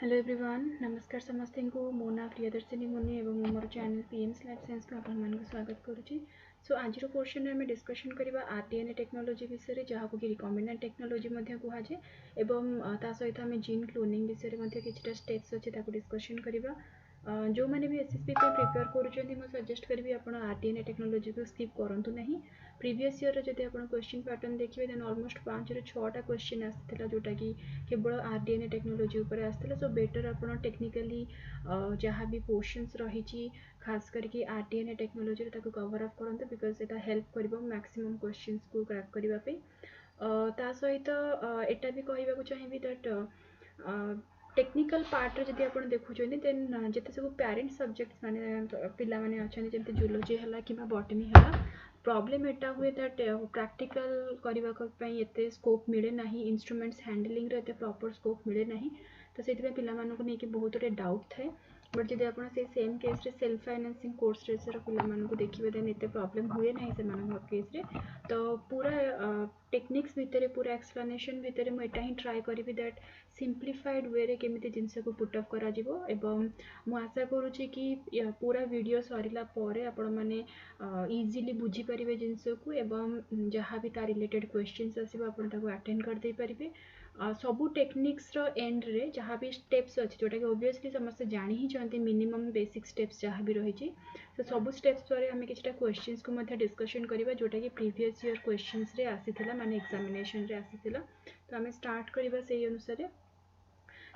Hello everyone नमस्कार समस्त को मो ना प्रियदर्शिनी मुनि एवं मोर चैनल पीएम्स लाइफ साइंस को आपण स्वागत करुच्ची। सो आज क्वेश्चन में डिस्कशन करबा आरडीएनए टेक्नोलॉजी विषय जहाँ को कि रिकॉम्बिनेंट टेक्नोलॉजी कहुए एवं ता सहित आम जीन क्लोनिंग विषय किसी स्टेप्स अच्छे डिस्कशन करबा। जो मैंने भी एसएसबी प्रिपेयर करुँच सजेस्ट करी आप आरडीएनए टेक्नोलॉजी को स्किप करूँ ना। प्रीवियस ईयर जब आप क्वेश्चन पैटर्न देखिए देन ऑलमोस्ट 5 ରୁ 6टा क्वेश्चन आसाला जोटा कि केवल आरडीएनए टेक्नोलॉजी उपर आसाला। सो बेटर आप टेक्निकली जहाँ भी पोर्शंस रही खास करके आरडीएनए टेक्नोलॉजी कवर अप करते बिकज ये हेल्प कर मैक्सिमम क्वेश्चंस को क्रैक करने। ता सहित एटा भी कहवा चाहिए दैट टेक्निकल पार्ट रे जदि आपण देखुछन देन जते सब पेरेंट सब्जेक्ट्स माने पिला माने अछन जेंते जूलॉजी हला किबा बॉटनी हला प्रॉब्लम एटा हुए दैट प्रैक्टिकल करबा पई एते स्कोप मिले नाही, इंस्ट्रूमेंट्स हैंडलिंग रे एते प्रॉपर स्कोप मिले नाही। तो सेति पिला मानको नै कि बहुत रे डाउट थाए। बट जदि आपण से सेम केस रे सेल्फ फाइनेंसिंग कोर्स रे सर पिला मानको देखिबे देन एते प्रॉब्लम हुए नाही से मानको केस रे। तो पूरा टेक्निक्स भितर पूरा एक्सप्लेनेशन भितर मु एटा ही ट्राई करिवि दैट सिंप्लीफाइड वे रे केमिति जिनस को पुट अप करा जिवो एवं मु आशा करूची कि पूरा वीडियो सरिला परे आपण माने इजीली बुझी परिबे जिनस को एवं जहाँ भी ता रिलेटेड क्वेश्चंस आसीबो आपण ताको अटेंड कर दे परिबे। सबू टेक्निक्स रो एंड रे जहाँ भी स्टेप्स अच्छे जोटा कि ऑब्वियसली समस्त जानी ही चाहते मिनिमम बेसिक स्टेप्स जहाँ भी रही। तो सब स्टेप्स पर आम कि क्वेश्चंस को डिस्कशन करबा जोटा कि प्रीवियस ईयर क्वेश्चंस रे आसीथिला माने एग्जामिनेशन रे आसीथिला। तो आम स्टार्ट करबा से अनुसार।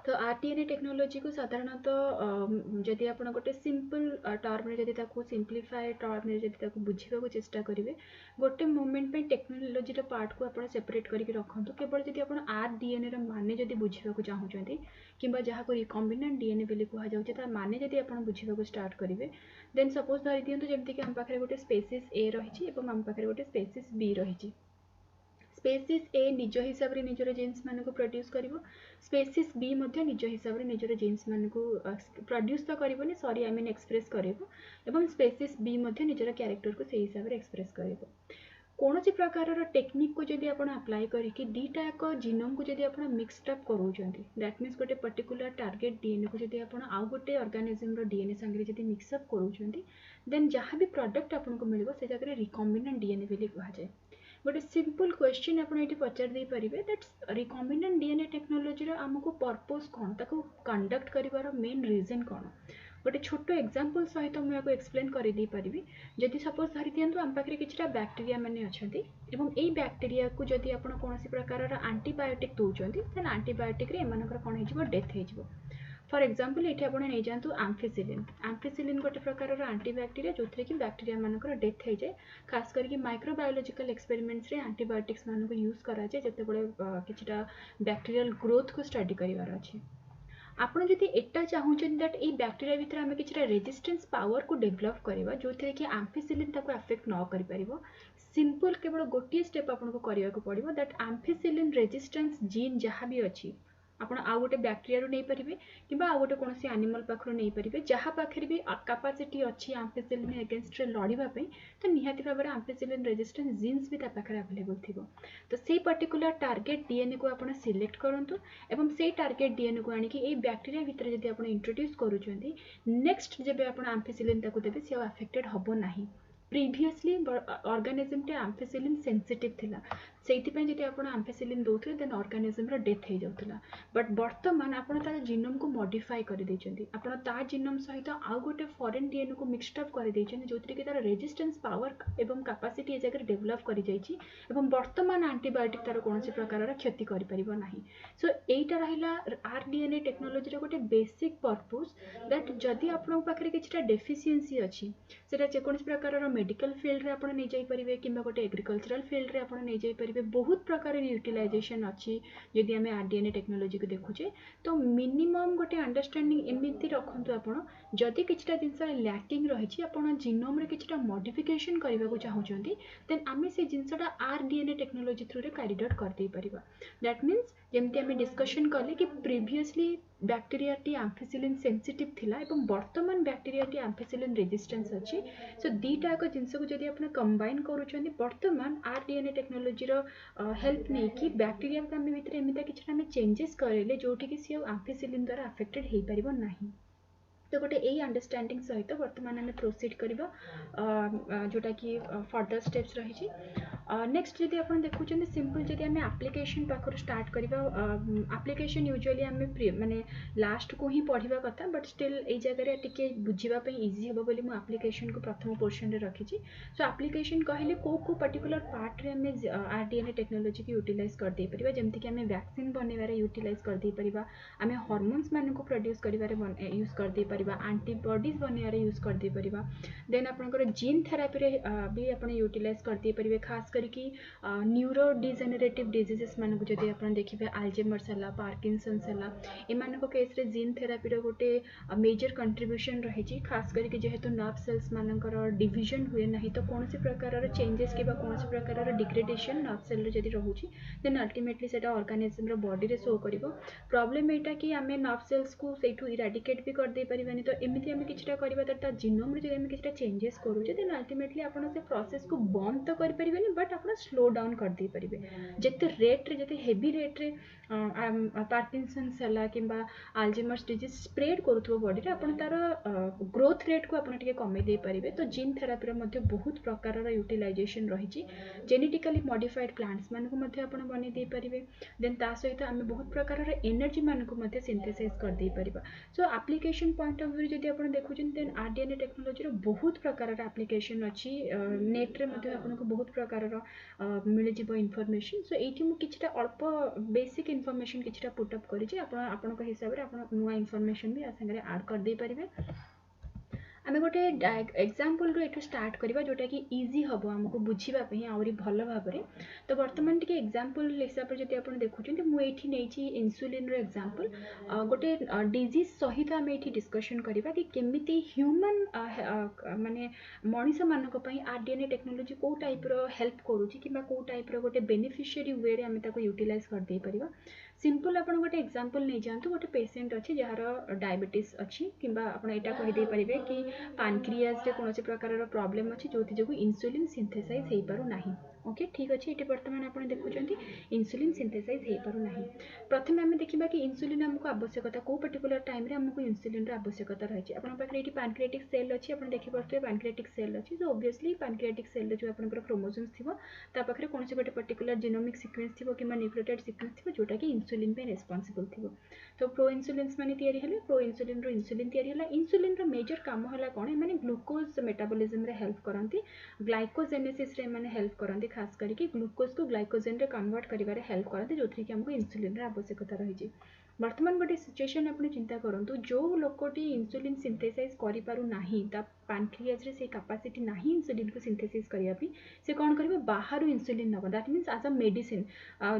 तो आरडीएनए टेक्नोलॉजी को साधारणतः जदि आप गोटे सिंपल टर्म जदि सिंप्लीफाइड टर्म जदि बुझा चेष्टा करेंगे गोटे मोमेंट पे टेक्नोलॉजी पार्ट को आप सेपरेट करके रखु। केवल जदि आप आरडीएनए माने जदि बुझा चाहते कि जहाँ को रिकॉम्बिनेंट डीएनए बोली कहुए माने जदि आप बुझा स्टार्ट करेंगे देन सपोज धरी दिंतु जमीक आम पाखे गोटे स्पेसीस ए रही आम पाखे गोटे स्पेसीस बी रही। स्पेसीस ए निज हिसाब रे निजर जीन्स मान को प्रोड्यूस करिवो, स्पेसीस बी मध्य निज हिसाब रे निजर जीन्स मान को प्रोड्यूस तो करिवोनी सॉरी आई मीन एक्सप्रेस करिवो एवं स्पेसीस बी मध्य निजर कैरेक्टर को सही हिसाब रे एक्सप्रेस करिवो। कौनसी प्रकार टेक्निक को जदि आप अप्लाई करके दीटा एक जीनोम को जदि आप मिक्सड अप करोचंती दैट मीन्स गोटे पर्टिकुलर टारगेट डीएनए को जदि आप आउ गोटे ऑर्गेनिज्म रो डीएनए संगे जदि मिक्सअप करोचंती देन जहाँ भी प्रोडक्ट आपको मिलिबो से जगह रिकॉम्बिनेंट डीएनए बोली कहुए। गोटे सिंपल क्वेश्चन आप पचार दे पारे दैट रिकॉम्बिनेंट डीएनए टेक्नोलॉजी आमको पर्पस कौन ताको कंडक्ट करिवार मेन रीजन कौन गोटे छोट एग्जांपल सहित मुझे एक्सप्लेन कर दे पारिबी। जदि सपोज धरी दियंतु आम पाखे किछटा बैक्टेरिया माने अछंती एवं एई बैक्टेरिया को जदि आपण कोनोसी प्रकार एंटीबायोटिक दउचंती देन एंटीबायोटिक रे एमानकर कोन हेजिवो डेथ हेजिवो। फॉर एग्जांपल ये आप नहीं जातु आम्फिसिलिन। आम्फिसिलिन गोटे प्रकार एंटीबैक्टेरिया जो थी कि बैक्टेरिया मानकर डेथ हो जाए खास करके माइक्रोबायोलॉजिकल एक्सपेरिमेंट्स रे एंटीबायोटिक्स मान यूज कराए जिते किछटा बैक्टेरियल ग्रोथ को स्टडी करिवार अछि। आपण जदि एटा चाहूछन दैट ए बैक्टेरिया भितर आमे किछटा रेजिस्टेंस पावर को डेवलप करबा जो थे कि आम्फिसिलिन ताको अफेक्ट न करि परिबो सिंपल केवल गोटे स्टेप आपन को करिया को पड़िबो दैट आम्फिसिलिन रेजिस्टेंस जीन जहाँ भी अछि आपण आउ गोटे बैक्टेरिया रो नै परिबे किबा आउ गोटे कोनोसी एनिमल पाखरो नै परिबे जहाँ पाखरे भी कैपेसिटी अछि आम्फिसिलिन अगेंस्ट रे लड़िबा पई तो निहाती भाबरे आम्फिसिलिन रेजिस्टेंस जीन्स भी ता पाखरे अवेलेबल थिबो। तो सेही पर्टिकुलर टारगेट डीएनए को आपण सिलेक्ट करंतु एवं सेही टारगेट डीएनए को आनी कि ए बैक्टेरिया भितर जदि आपण इंट्रोड्यूस करूछंती नेक्स्ट जेबे आपण आम्फिसिलिन ताको देबे से अफेक्टेड हबो नाही। प्रीवियसली ऑर्गेनिज्म टे आम्फिसिलिन सेंसिटिव थिला सेइथिपय जदि आपण आम्फिसिलिन दोथले देन ऑर्गेनिज्म रो डेथ हे जाउतला। बट वर्तमान आपण तार जीनोम को मॉडिफाई कर दैछंती आपण ता जीनोम सहित आउ गोटे फॉरेन डीएनए को मिक्सड अप कर दैछंती जोथि कि तार रेजिस्टेंस पावर एवं कैपेसिटी ए जगह डेवलप करि जाइछि एवं वर्तमान एंटीबायोटिक तार कोनोसी प्रकार क्षति करि परिबो नाही। सो एटा रहिला आरडीएनए टेक्नोलॉजी रो गोटे बेसिक पर्पस दैट जदि आपण पाखरे किछटा डेफिशिएंसी अछि सेटा जे कोनोसी प्रकार मेडिकल फील्ड रे आपण नै जाई परिबे किबा गोटे एग्रीकल्चरल फील्ड रे आपण नै जाई परिबे बहुत प्रकार यूटिलाइजेशन अछि। यदि आमे आरडीएनए टेक्नोलॉजी को देखुचे तो मिनिमम गोटे अंडरस्टैंडिंग एमिति रखंतु आपण जदि किछटा जिंस लैकिंग रहिछि आपण जीनोम रे किछटा मॉडिफिकेशन करबा को चाहउचंती देन आमे से जिंसटा आरडीएनए टेक्नोलॉजी थ्रू रे कैरी आउट कर दे परिबा। दैट मींस जेमति आमे डिस्कशन करले कि प्रीवियसली बैक्टेरियाटी आम्फिसिलिन सेंसिटिव थिला एवं वर्तमान बैक्टेरियाटी आम्फिसिलिन रेजिस्टेंस अच्छी सो दीटा एक जिनस को जब आप कंबाइन करुँच बर्तमान आरडीएनए टेक्नोलोजी हेल्प नहीं कि बैक्टेरिया आम भितर एमती किसी चेंजेस करेले जोटि सी आम्फिसिलिन द्वारा अफेक्टेड हो पार नहीं तो गोटे यही अंडरस्टैंडिंग सहित वर्तमान आम प्रोसीड करवा जोटा कि फर्दर स्टेप्स रही नेक्स्ट जब आप देखुं सिंपल जब आम एप्लिकेशन पाखर स्टार्ट करवा एप्लिकेशन यूजुअली आम माने लास्ट को ही पढ़ा कथा बट स्टिल ये जगह टे बुझापी इजी हे बोली मुझे एप्लिकेशन को प्रथम पोर्शन में रखी सो एप्लिकेशन कहले को पर्टिकुलर पार्ट रे आम आरडीएनए टेक्नोलोजी की यूटिलाइज करदे पारिबा जेमति कि आम वैक्सीन बनवार यूटिलाइज करदे पारिबा आम हॉर्मोन्स मान को प्रोड्यूस करिवारे यूज करदे पारिबा एंटीबॉडीज बनवार यूज करदे पारिबा देन आपनकर जीन थेरापी रे भी आपण यूटिलाइज करदे पारिबे खास करके न्यूरो डिजेनरेटिव डिजीजेस मान को जदि आपण देखिबे अल्जाइमर्स हला पार्किंसंस हला एमान को केस रे जीन थेरापी रो गोटे मेजर कंट्रीब्यूशन रही खास करके जेहेतु नर्व सेल्स मानकर डिविजन हुए नहीं तो कौन सी प्रकार चेंजेस कि कौन सी प्रकार डिग्रेडेशन नर्व सेल रे जदि रहुची देन अल्टीमेटली सेटा ऑर्गेनिज्म रो बॉडी रे शो करिवो प्रॉब्लम एटा कि आमे नर्व सेल्स को सेठू इराडिकेट भी कर दे परिबानी तो एमिति आमे किछटा करबा त जीनोम रे जदि आमे किछटा चेंजेस करूचे देन अल्टीमेटली आपण से प्रोसेस को बंद तो कर परिबानी बट आपण स्लो डाउन कर दे परिबे जते रेट रे जते हेवी रेट रे पार्किंसंस हला किंबा अल्जाइमर्स डिजीज स्प्रेड करूथबो बॉडी रे आपण तार ग्रोथ रेट को आपण टिके कमे दे परिबे तो जीन थेरापी रे मध्ये बहुत प्रकार रा यूटिलाइजेशन रही जेनेटिकली मॉडिफाइड प्लांट्स मान को मध्ये आपण बने दे परिबे देन ता सहित आमे बहुत प्रकार रा एनर्जी मान को मध्ये सिंथेसाइज कर दे परिबा सो एप्लिकेशन पॉइंट ऑफ व्यू जदि आपण देखुछन देन आरडीएनए टेक्नोलॉजी रो बहुत प्रकार रा एप्लिकेशन अछि नेट रे मध्ये आपण को बहुत प्रकार रा मिल जिवो इन्फॉर्मेशन सो एठी मु किछटा अल्प बेसिक इन्फॉर्मेशन किछटा पुट अप करि जे आपण आपण को हिसाब रे आपण नुवा इन्फॉर्मेशन भी आ संगे ऐड कर दे परिबे आम गोटे एग्जांपल रो एठू स्टार्ट करबा जोटा कि इजी हबो हमको बुझिबा पई आउरी भलो भाबरे तो वर्तमान टिके एग्जांपल हिसाब रे जति आपण देखुछन मु एठी नेछि इंसुलिन रो एग्जांपल गोटे डिजीज सहित आम एठी डिस्कशन करबा कि केमिति ह्यूमन माने मनीष मानक पई आरडीएनए टेक्नोलॉजी को टाइप रो हेल्प करूची किबा को टाइप रो गोटे बेनिफिशियरी वे रे हम ताको यूटिलाइज कर दे परिबा सिंपल आपण गोटे एग्जांपल नै जानतु गोटे पेशेंट अछि जहार डायबिटीज अछि किबा आपण एटा कहि दे परिबे कि पानक्रियाज रे कोनोसी प्रकार रो प्रॉब्लम अछि जोथि जगु इंसुलिन सिंथेसाइज हेई पारु नाही ओके ठीक अछि एटे वर्तमान आपण देखुचंती इंसुलिन सिंथेसाइज हेई पारु नाही प्रथमे हम देखिबा कि इंसुलिन हमको आवश्यकता को पर्टिकुलर टाइम रे हमको इंसुलिन रो आवश्यकता रहिछि आपण पाखरे एटी पैनक्रियाटिक सेल अछि आपण देखि परते पैनक्रियाटिक सेल अछि सो ऑब्वियसली पैनक्रियाटिक सेल रे जो आपनकर क्रोमोसोम्स थिबो ता पाखरे कोनोसी गोटे पर्टिकुलर जीनोमिक सीक्वेंस थिबो किबा न्यूक्लियोटाइड सीक्वेंस थिबो जोटा कि इंसुलिन पे रेस्पोंसिबल थिबो तो प्रो इंसुलिन्स माने तयारी हेले प्रो इंसुलिन रो इंसुलिन तयारी होला इंसुलिन रो मेजर काम होला कोन माने ग्लूकोज मेटाबॉलिज्म रे हेल्प करंती ग्लाइकोजेनेसिस रे माने हेल्प करंती खास करके ग्लूकोज को ग्लाइकोजेन रे कन्वर्ट करिवारे हेल्प करंती जोथि कि हमको इंसुलिन रे आवश्यकता रही वर्तमान गोटे सिचुएशन आपण चिंता करंतु जो लोकटी इंसुलिन सिंथेसाइज करि पारु नाही ता पैनक्रियाज रे से कैपेसिटी नाही इंसुलिन को सिंथेसाइज करिया पी से कोन करबे बाहरु इंसुलिन नबो that means as a medicine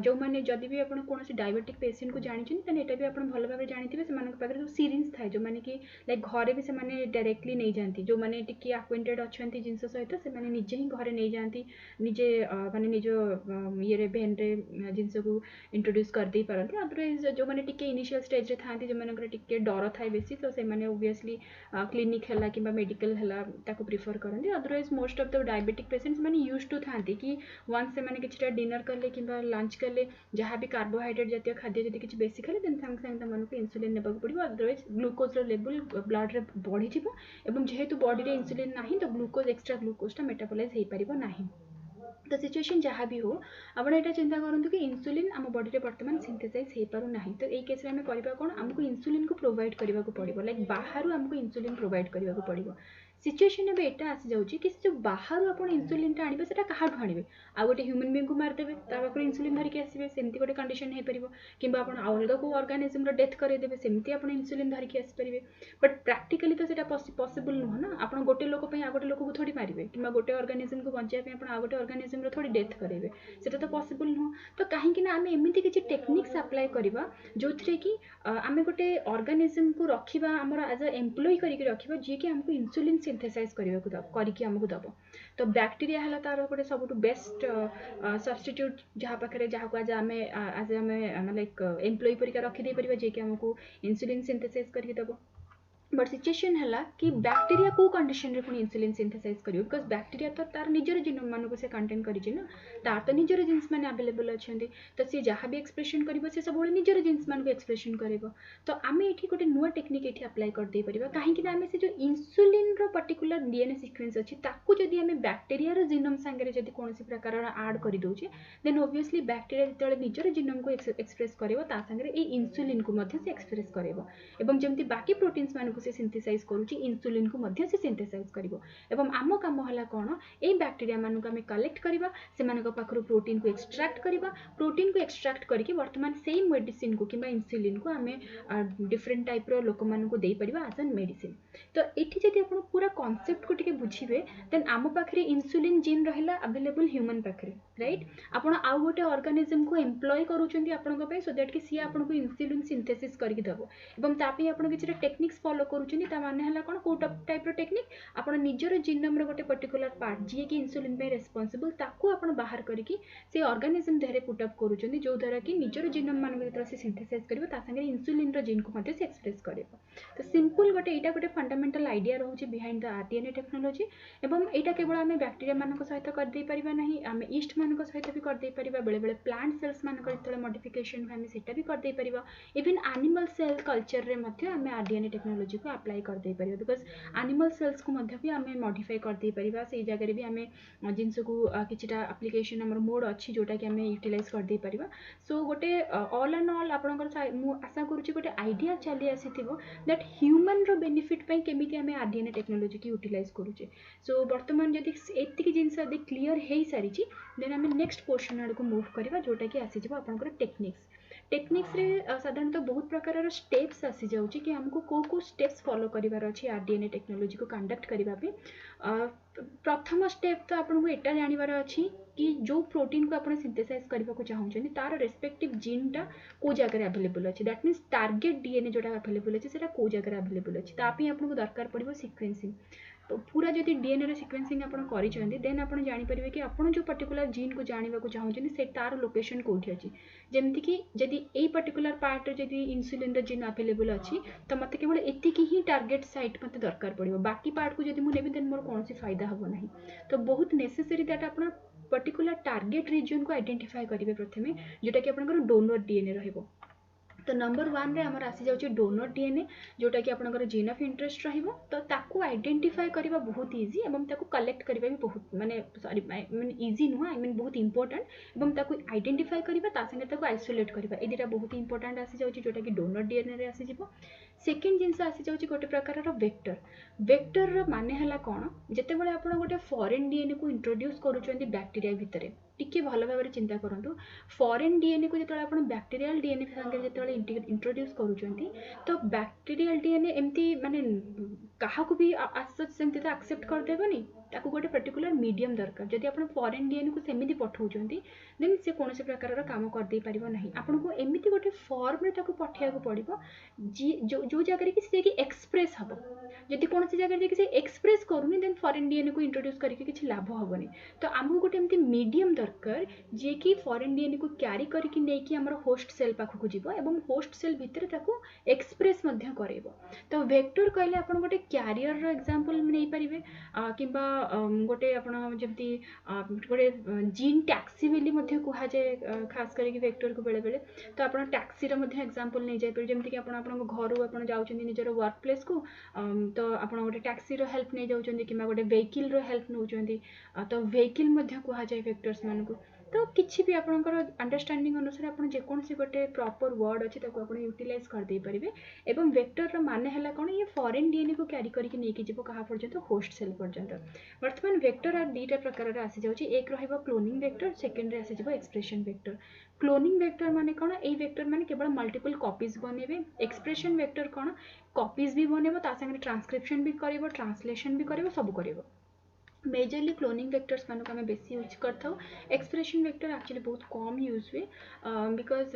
जो माने जदि भी आपण कोनोसी डायबिटिक पेशेंट को जानि छिन तने एटा भी आपण भलो भाबे जानिथिबे से मानक पाखरे जो सिरिंज थाय जो माने कि लाइक घरे भी से माने डायरेक्टली नै जानती जो माने टिकी अक्वेंटेड अछंती जिंस सहित से माने निजे ही घरे नै जानती निजे माने निजो ये रे भेन रे जिंस को इंट्रोड्यूस कर दे परंती अदरवाइज जो माने टिके इनिशियल स्टेज रे थांती जो मानकर टिके डर थाय बेसी तो से माने ऑब्वियसली क्लिनिक हला किबा मेडिकल हला ताको प्रिफर करंती otherwise most of the diabetic patients माने यूज्ड टू थांती कि वंस से माने किछटा डिनर करले किबा लंच करले जहाँ भी कार्बोहाइड्रेट जातीय खाद्य जदि किछि बेसी खाले देन संग संग मानक इंसुलिन नेबा पड़िबो अदरवाइज ग्लूकोज रो लेवल ब्लड रे बढ़ी जिवो एवं जेहेतु बॉडी रे इंसुलिन नाही तो ग्लूकोज एक्स्ट्रा ग्लूकोज टा मेटाबोलाइज हेई परिबो नाही तो सिचुएशन जहाँ भी हो आपण एटा चिंता करंतु कि इंसुलिन आम बॉडी रे वर्तमान सिंथेसाइज हेई पारु नाही तो एई केस रे हम करबा कोन हमको इंसुलिन को प्रोवाइड करबा को पड़िबो लाइक बाहरु हमको इंसुलिन प्रोवाइड करबा को पड़िबो सिचुएशन एबे एटा आसी जाउची कि जो बाहर आपण इंसुलिन टा आनिबे सेटा काहाठु आनिबे आ गोटे ह्यूमन बीइंग को मार देबे ता पाखरे इंसुलिन धरि के आसीबे सेमति गोटे कंडीशन हे परिबो किबा आपण अलगा को ऑर्गेनिज्म रो डेथ करे देबे सेमति आपण इंसुलिन धरि के आसी परिबे बट प्रैक्टिकली तो सेटा पॉसिबल न ना आपण गोटे लोक पई आ गोटे लोक को थोड़ी मारिबे किबा गोटे ऑर्गेनिज्म को बंचाय पे आपण आ गोटे ऑर्गेनिज्म रो थोड़ी डेथ करेबे सेटा तो पॉसिबल न तो काहे कि ना आमे एमिति किछि टेक्निक्स अप्लाई करबा जोथरे कि आमे गोटे ऑर्गेनिज्म को रखिबा हमर एज अ एम्प्लॉय करिके रखिबा जे कि हमको इंसुलिन सिंथेसाइज करके आमको दब। तो बैक्टीरिया है तार गोटे सब बेस्ट सब्स्टिट्यूट जहाँ पाखे जहाँ आज आम लाइक एम्प्लॉय परिका रखीदे पार जे कि आमको इंसुलिन सिंथेसाइज करके दब। बट सिचुएशन है कि बैक्टीरिया को कंडीशन रे पुणी इंसुलिन सिंथेसाइज करियो बिकॉज बैक्टीरिया तो तार निजर जीनोम मानक से कंटेन करिछि ना तार तो निजर जीन्स माने अवेलेबल अछंती तो सी जहाँ भी एक्सप्रेशन करिवो से सब निजर जीन्स मानक एक्सप्रेशन करिवो। तो आमे एठी गोटे नुआ टेक्निक एठी अप्लाई कर दे परिबा काहे कि आमे से जो इंसुलिन रो पर्टिकुलर डीएनए सीक्वेंस अछि ताकू जदी आमे बैक्टीरिया रो जीनोम संगे जदी कोनोसी प्रकार ऐड करि दोचे देन ऑब्वियसली बैक्टीरिया जतले निजर जीनोम को एक्सप्रेस करिवो ता संगे ए इंसुलिन को मध्ये से एक्सप्रेस करिवो एवं जेमति बाकी प्रोटीन्स मानक से सिंथेसाइज करूची इंसुलिन को मध्य से सिंथेसाइज करिवो एवं आम काम हला कोन ए बैक्टीरिया मानक आमे कलेक्ट करिवा से मानक पाखरु प्रोटीन को एक्सट्रैक्ट करिवा प्रोटीन को एक्सट्रैक्ट करके वर्तमान सेम मेडिसिन को किबा इंसुलिन को आमे डिफरेंट टाइप रो लोक मानक देई परिबा एज एन मेडिसिन। तो एठी जदी आपण पूरा कांसेप्ट को टिके बुझिबे देन आम पाखरे इंसुलिन जीन रहिला अवेलेबल ह्यूमन पाखरे राइट आपण आउ गोटे ऑर्गेनिज्म को एम्प्लॉय करूचंती आपण को सो दैट कि सी आपण को इंसुलिन सिंथेसिस करके दबो एवं तापे आपण किछि टेक्निक्स फॉलो करूचंती ता माने हला कोन को टाइप रो टेक्निक आपण निजर जीनोम रो गोटे पर्टिकुलर पार्ट जे कि इंसुलिन पे रेस्पोंसिबल ताको आपण बाहर करके से ऑर्गेनिज्म देहरे पुट अप करूचंती जो द्वारा कि निजर जीनोम मान भीतर से सिंथेसाइज करबो ता संगे इंसुलिन रो जीन को मध्ये से एक्सप्रेस करबो। तो सिंपल गोटे एटा गोटे फंडामेंटल आइडिया रहउची बिहाइंड द आरडीएनए टेक्नोलॉजी एवं एटा केवल आमे बैक्टीरिया मानक सहित कर दे परिबा नाही आमे ईस्ट मानक सहित भी कर दे परिबा बेले बेले प्लांट सेल्स मानक जतले मॉडिफिकेशन आमे सेटा भी कर दे परिबा इवन एनिमल सेल कल्चर रे मध्ये आमे आरडीएनए टेक्नोलॉजी को अप्लाई कर दे परिबा बिकॉज एनिमल सेल्स को मध्ये भी आमे मॉडिफाई कर दे परिबा से जगह रे भी आमे जिंस को किछटा एप्लीकेशन हमर मोड अछि जोटा कि आमे यूटिलाइज कर दे परिबा। सो गोटे ऑल एंड ऑल आपनकर मु आशा करूची गोटे आइडिया चली आसीथिबो दैट ह्यूमन रो बेनिफिट पई केमिति आमे आरडीएनए टेक्नोलॉजी की यूटिलाइज करूचे। सो वर्तमान जदि एतिकी जिंस यदि क्लियर हेई सारिची देन आमे नेक्स्ट पोर्शन आड़ को मूव करबा जोटा कि आसी जबो आपनकर टेक्निक्स रे साधारणतः बहुत प्रकार स्टेप्स आसी जाउची कि हमको को स्टेप्स फॉलो करिवार अछि आरडीएनए टेक्नोलॉजी को कंडक्ट करिवा पे। प्रथम स्टेप तो आपन को एटा जानिबार अछि कि जो प्रोटीन को आपण सिंथेसाइज करबा को चाहउछन तार रेस्पेक्टिव जीन टा को जगह अवेलेबल अछि दैट मींस टारगेट डीएनए जोटा अवेलेबल अछि सेटा को जगह अवेलेबल अछि तापि आपन को दरकार पड़िबो सीक्वेंसिंग। तो पूरा जदि डीएनए रे सीक्वेंसिंग आपण करिसेंती देन आपण जानि परिबे कि आपण जो पर्टिकुलर जीन को जानिबा को चाहउछन से तार लोकेशन कोठी अछि जेमति कि जदि ए पर्टिकुलर पार्ट रे जदि इंसुलिन रे जीन अवेलेबल अछि त मते केवल एतिकी ही टारगेट साइट मते दरकार पड़िबो बाकी पार्ट को जदि मु नेबि देन मोर कोनसी फायदा हबो नाही। तो बहुत नेसेसरी दैट आपण पर्टिकुलर टारगेट रीजन को आइडेंटिफाई करिवे प्रथमे जोटा कि आपनकर डोनर डीएनए रहइबो। तो नंबर 1 रे हमर आसी जाउची डोनर डीएनए जोटा कि आपनकर जीन ऑफ इंटरेस्ट रहिबो। तो ताकू आइडेंटिफाई करबा बहुत इजी एवं ताकू कलेक्ट करबा भी बहुत माने सॉरी माने इजी नुह आई मीन बहुत इंपोर्टेंट एवं ताकू आइडेंटिफाई करबा ता संगे ताकू आइसोलेट करबा ए दिटा बहुत इंपोर्टेंट आसी जाउची जोटा कि डोनर डीएनए रे आसी जिवो। सेकंड जिंस आसी जाउची गोटे प्रकार रो वेक्टर रो माने हला कोन जते बेले आपण गोटे फॉरेन डीएनए को इंट्रोड्यूस करूचंदी बैक्टीरिया भितरे टिके भलो भाबरे चिंता करंतु फॉरेन डीएनए को जतले आपण बैक्टीरियल डीएनए संगे जतले इंट्रोड्यूस करूचंती तो बैक्टीरियल डीएनए एमती माने काहा को भी आसच सेमती तो एक्सेप्ट कर देबनी ताकू गोटे पर्टिकुलर मीडियम दरकार जदि आपण फॉरेन डीएनए को सेमिति पठाउचंती देन से कोनोसी प्रकार रो काम कर दे परिबो नाही आपण को एमिति गोटे फॉर्म रे ताकू पठिया को पड़िबो जो जगह रे कि से कि एक्सप्रेस हबो जदि कोनोसी जगह रे कि से एक्सप्रेस करूनी देन फॉरेन डीएनए को इंट्रोड्यूस करके किछि लाभ हबोनी। तो हमहु गोटे एमती मीडियम दरकार जे कि फॉरेन डीएनए को क्यारी करके नै कि हमर होस्ट सेल पाखु को जिवो एवं होस्ट सेल भितर ताकू एक्सप्रेस मध्य करेबो। तो वेक्टर कहले आपण गोटे क्यारियर रो एग्जांपल नै परिबे किबा गोटे आपण जेमती गोटे जीन टैक्सी बेली मध्य कुहा जाय खास करके वेक्टर को बेले बेले। तो आपण टैक्सी रो मध्य एग्जांपल नै जाय पर जेमती कि आपण घर आपण जाउचंदी निजर वर्क प्लेस को तो आपण गोटे टैक्सी रो हेल्प नै जाउचंदी किबा गोटे व्हीकल रो हेल्प नउचंदी तो व्हीकल मध्य कुहा जाय वेक्टर्स मान को। तो किछि भी आपनकर अंडरस्टैंडिंग अनुसार आपण जे कोनसी गोटे प्रॉपर वर्ड अछि ताको आपण यूटिलाइज कर दे परिबे एवं वेक्टर रो माने हला कोन ये फॉरेन डीएनए को कैरी करके नै कि जेबो कहा पर्यंत होस्ट सेल पर्यंत। वर्तमान वेक्टर आ दुटा प्रकार रा आसी जाउची एक रहिबो क्लोनिंग वेक्टर सेकंड रे आसी जेबो एक्सप्रेशन वेक्टर। क्लोनिंग वेक्टर माने कोन ए वेक्टर माने केवल मल्टीपल कॉपीज बनेबे एक्सप्रेशन वेक्टर कोन कॉपीज भी बनेबो ता संगे ट्रांसक्रिप्शन भी करिवो ट्रांसलेशन भी करिवो सब करिवो। मेजरली क्लोनिंग वेक्टर्स मानक आम बेसी यूज करता एक्सप्रेशन वेक्टर एक्चुअली बहुत कम यूज हुए बिकॉज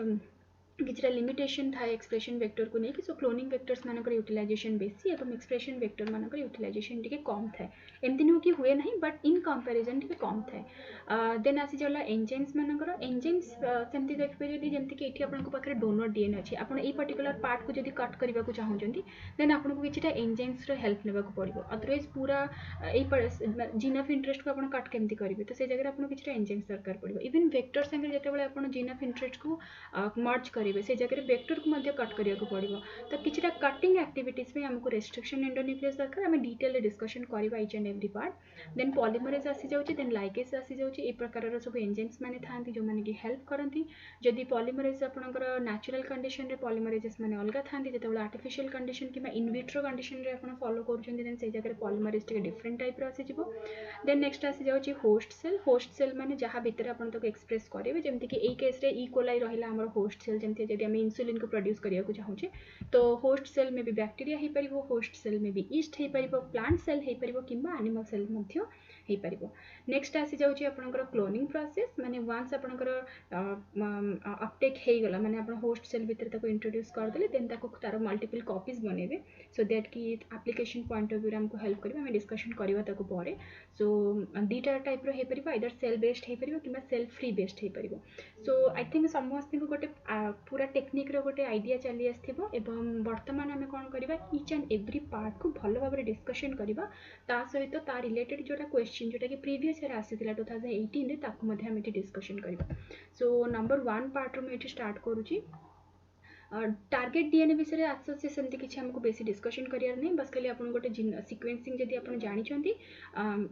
किछटा लिमिटेशन थाए एक्सप्रेशन वेक्टर को नहीं कि सो क्लोनिंग वेक्टर्स मानकर यूटिलाइजेशन बेसी एवं एक्सप्रेशन वेक्टर मानकर यूटिलाइजेशन टिके कम थाए एमती नुह कि हुए नहीं बट इन कंपैरिजन टिके कम थाए देन आसी जाला एंजाइम्स मानकर एंजाइम्स सेमती देख परियो दी जेमती कि एठी आपन को पाखरे डोनर डीएनए अछि आपन एई पर्टिकुलर पार्ट को जदी कट करबा को चाहउचंती देन आपन को किछटा एंजाइम्स रो हेल्प नेबा को पड़िबो अदरवाइज पूरा एई जीन ऑफ इंटरेस्ट को आपन कट केमती करिवे तो से जगह आपन किछटा एंजाइम्स दरकार पड़िबो इवन वेक्टर संगे जेतेबेले आपन जीन ऑफ इंटरेस्ट को मर्ज करेंगे से जगह वेक्टर को मध्य कट करिया पड़ो तो किछटा कटिंग एक्टिविटीज में हमको रेस्ट्रिक्शन एंडोन्यूक्लियस दरकार आम डिटेल डिस्कशन करवा each and every part then polymerase आसी जाउची देन लाइकेज आसी जाउची ए प्रकार सब एंजाइम्स माने थांती जो माने कि हेल्प करती जदि पॉलीमरेज आपनकर नेचुरल कंडीशन रे पॉलीमरेजेस माने अलगा थांती जेतेबेले आर्टिफिशियल कंडीशन किबा इन विट्रो कंडीशन रे आपन फॉलो करूछन देन से जगह पॉलीमरेज टिके डिफरेंट टाइप रो आसी जिवो देन नेक्स्ट आसी जाउची होस्ट सेल माने जहाँ भितर आपन तक एक्सप्रेस करेबे जेमति कि ए केस रे ई कोलाई रहिला हमर होस्ट सेल जमती जदि आम इंसुलिन को प्रोड्यूस करिया को चाहूचे तो होस्ट सेल में भी बैक्टीरिया हो पारिबो होस्ट सेल में भी ईस्ट हो पारिबो प्लांट सेल हो पारिबो किंबा एनिमल सेल मध्य हो पारिबो नेक्स्ट आसी जाउची आपनकर क्लोनिंग प्रोसेस माने वंस आपनकर अपटेक हे गला माने आपन होस्ट सेल भीतर ताको इंट्रोड्यूस कर देले देन ताको तार मल्टीपल कॉपीज बनेबे सो दैट कि एप्लीकेशन पॉइंट ऑफ व्यू हमको हेल्प करबे हम डिस्कशन करबा ताको परे सो दीटा टाइप रो हे परिबो आइदर सेल बेस्ड हे परिबो किंबा सेल फ्री बेस्ड हे परिबो सो आई थिंक समस्त को गोटे पूरा टेक्निक रो गोटे आइडिया चली आसथिबो एवं वर्तमान आमे कोन करबा ईच एंड एवरी पार्ट को भलो भाबरे डिस्कशन करबा ता सहित ता रिलेटेड जोटा क्वेश्चन जोटा कि प्रीवियस ईयर आसीतिला 2018 रे ताको मध्ये हम एठी डिस्कशन करबा सो नंबर 1 पार्ट रो मैं एठी स्टार्ट करूची टार्गेट डीएनए विषय आसुचे सेमती किसी हमको बेसी डिस्कशन करियार नहीं बस खाली आपन गोटे सिक्वेन्सिंग जदि आपन जानि छंती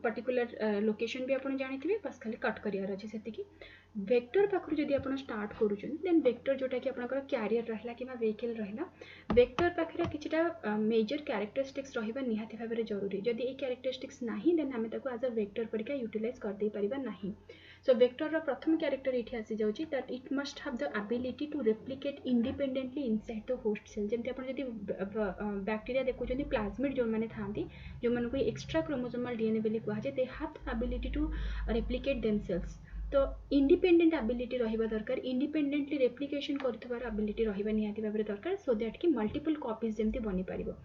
पर्टिकुलर लोकेशन भी आपन जानिथिबे बस खाली कट करियार अछि सेतिकी वेक्टर पाखरु जदि आपन स्टार्ट करूछन देन वेक्टर जोटा कि आपनकर कैरियर रहला किबा व्हीकल रहला वेक्टर पाखरे किछटा मेजर कैरेक्टरिस्टिक्स रहिबा निहाती भाबरे जरूरी जदि ए कैरेक्टरिस्टिक्स नाही देन हमें ताको एज अ वेक्टर परिका यूटिलाइज कर दे परिबा नाही सो वेक्टर रो प्रथम कैरेक्टर एठी आसी जाउची that it must have the ability to replicate independently inside the host cell जेमते आपण जदि बैक्टीरिया देखुचंदी प्लाज्मिड जो माने थांती जो मानको एक्स्ट्रा क्रोमोसोमल डीएनए बेली कुहा जे they have the ability to replicate themselves तो इंडिपेंडेंट एबिलिटी रहिबा दरकार इंडिपेंडेंटली रेप्लिकेशन करथबार एबिलिटी रहिबा निहाती भाबरे दरकार सो दैट कि मल्टीपल कॉपीज जेमती बनी परिबो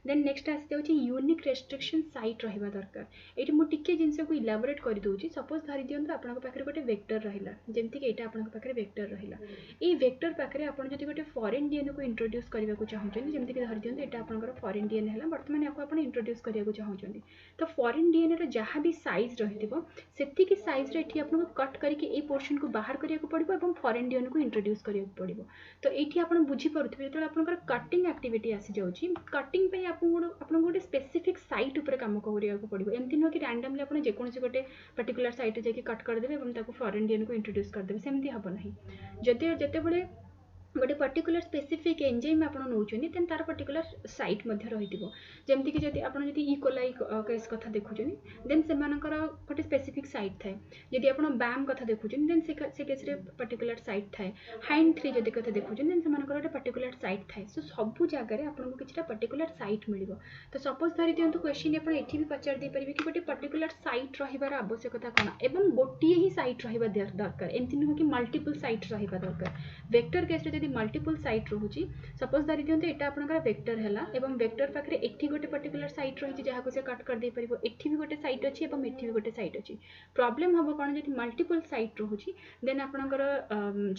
देन नेक्स्ट आसी जाउची यूनिक रेस्ट्रिक्शन साइट रहिबा दरकार एठी मु टिके जिंस को इलाबोरेट कर दोउची सपोज धरि दियंतु आपनक पाखरे गोटे वेक्टर रहिला जेमति कि एटा आपनक पाखरे वेक्टर रहिला ए वेक्टर पाखरे आपन जदि गोटे फॉरेन डीएनए को इंट्रोड्यूस करबा को चाहउछन जेमति कि धरि दियंतु एटा आपनकर फॉरेन डीएनए हला वर्तमान याको आपन इंट्रोड्यूस करिया को चाहउछन तो फॉरेन डीएनए रो जहां भी साइज रहितिबो सेति कि साइज रे एठी आपन कट करके ए पोर्शन को बाहर करिया को पड़िबो एवं फॉरेन डीएनए को इंट्रोड्यूस करिया को पड़िबो तो एठी आपन बुझी पड़थबे जेतले आपनकर कटिंग एक्टिविटी आसी जाउची कटिंग पे आपन गोटे स्पेसिफिक साइट ऊपर काम करिया को पड़िबो एमति न कि रैंडमली आपन जे कोनसी गोटे पर्टिकुलर साइट जे कि कट कर देबे एवं ताको फॉरेन डीएनए को इंट्रोड्यूस कर देबे सेमति हबो नाही जते जते बळे गोटे पर्टिकुलर स्पेसिफिक एंजाइम आपन नउचनी देन तार पर्टिकुलर साइट मध्ये रहितिबो जेमति कि जदि आपन जदि ई कोलाई केस कथा देखुचनी देन से मानकर गोटे स्पेसिफिक साइट थाए जदि आपन बैम कथा देखुचनी देन से केस रे पर्टिकुलर साइट थाए हाइंड 3 जदि कथा देखुचनी देन से मानकर गोटे पर्टिकुलर साइट थाए सो सबु जागा रे आपन को किछटा पर्टिकुलर साइट मिलिबो तो सपोज धरि दियंतु क्वेश्चन आपन एठी भी पचार दे परिबे कि गोटे पर्टिकुलर साइट रहिबार आवश्यकता कोन एवं गोटिए ही साइट रहिबा दरकार एमति न कि मल्टीपल साइट रहिबा दरकार वेक्टर केस रे जदि मल्टीपल साइट रहुची सपोज धरि दियंतु एटा आपनका वेक्टर हैला एवं वेक्टर पाखरे एठी गोटे पर्टिकुलर साइट रहिची जहा को से कट कर दे परिबो एठी भी गोटे साइट अछि एवं एठी भी गोटे साइट अछि प्रॉब्लम हबो कोन जदि मल्टीपल साइट रहुची देन आपनकर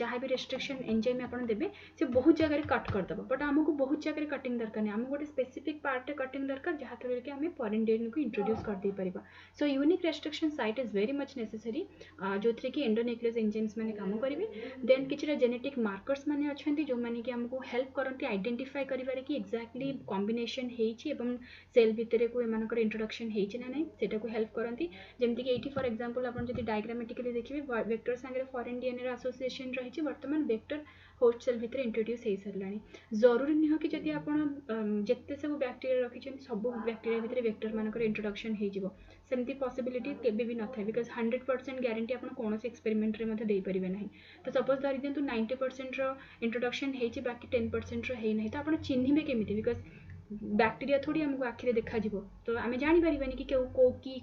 जहा भी रेस्ट्रिक्शन एंजाइम आपन देबे से बहुत जगह रे कट कर दबो बट हमको बहुत जगह रे कटिंग दरकार नै हम गोटे स्पेसिफिक पार्ट रे कटिंग दरकार जहा थरे के हमें फॉरेन डीएनए को इंट्रोड्यूस कर दे परिबा so unique restriction site is very much necessary जोथरे कि एंडोन्यूक्लियस एंजाइम्स माने काम करिवे देन किछरा जेनेटिक मार्कर्स माने अछंती जो माने कि हमको हेल्प करंती आइडेंटिफाई करिवारे कि एक्जेक्टली कॉम्बिनेशन हेछि एवं सेल भितरे को एमानकर इंट्रोडक्शन हेछि ना नै सेटा को हेल्प करंती जेमति कि एठी फॉर एग्जांपल अपन जदि डायग्रामेटिकली देखिबे वेक्टर संगे फॉरेन डीएनए रा एसोसिएशन रहिछि वर्तमान वेक्टर होस्ट सेल भितर इंट्रोड्यूस हो सारानी जरूरी नुह कि जदि आपन जेते सब बैक्टीरिया रखिछन सब बैक्टीरिया भितर वेक्टर मानकर इंट्रोडक्शन हो जिवो सेमती पॉसिबिलिटी केबे भी न थाए बिकॉज 100% गारंटी आपन कोनोस एक्सपेरिमेंट रे मध्ये देई परिबे नाही तो सपोज धरि दियंतु 90% रो इंट्रोडक्शन हेछि बाकी 10% रो हेइ नाही तो आपन चिन्हिबे केमिति बिकॉज बैक्टीरिया थोड़ी हमको आखिरे देखा जिवो तो आमे जानि परिबानी कि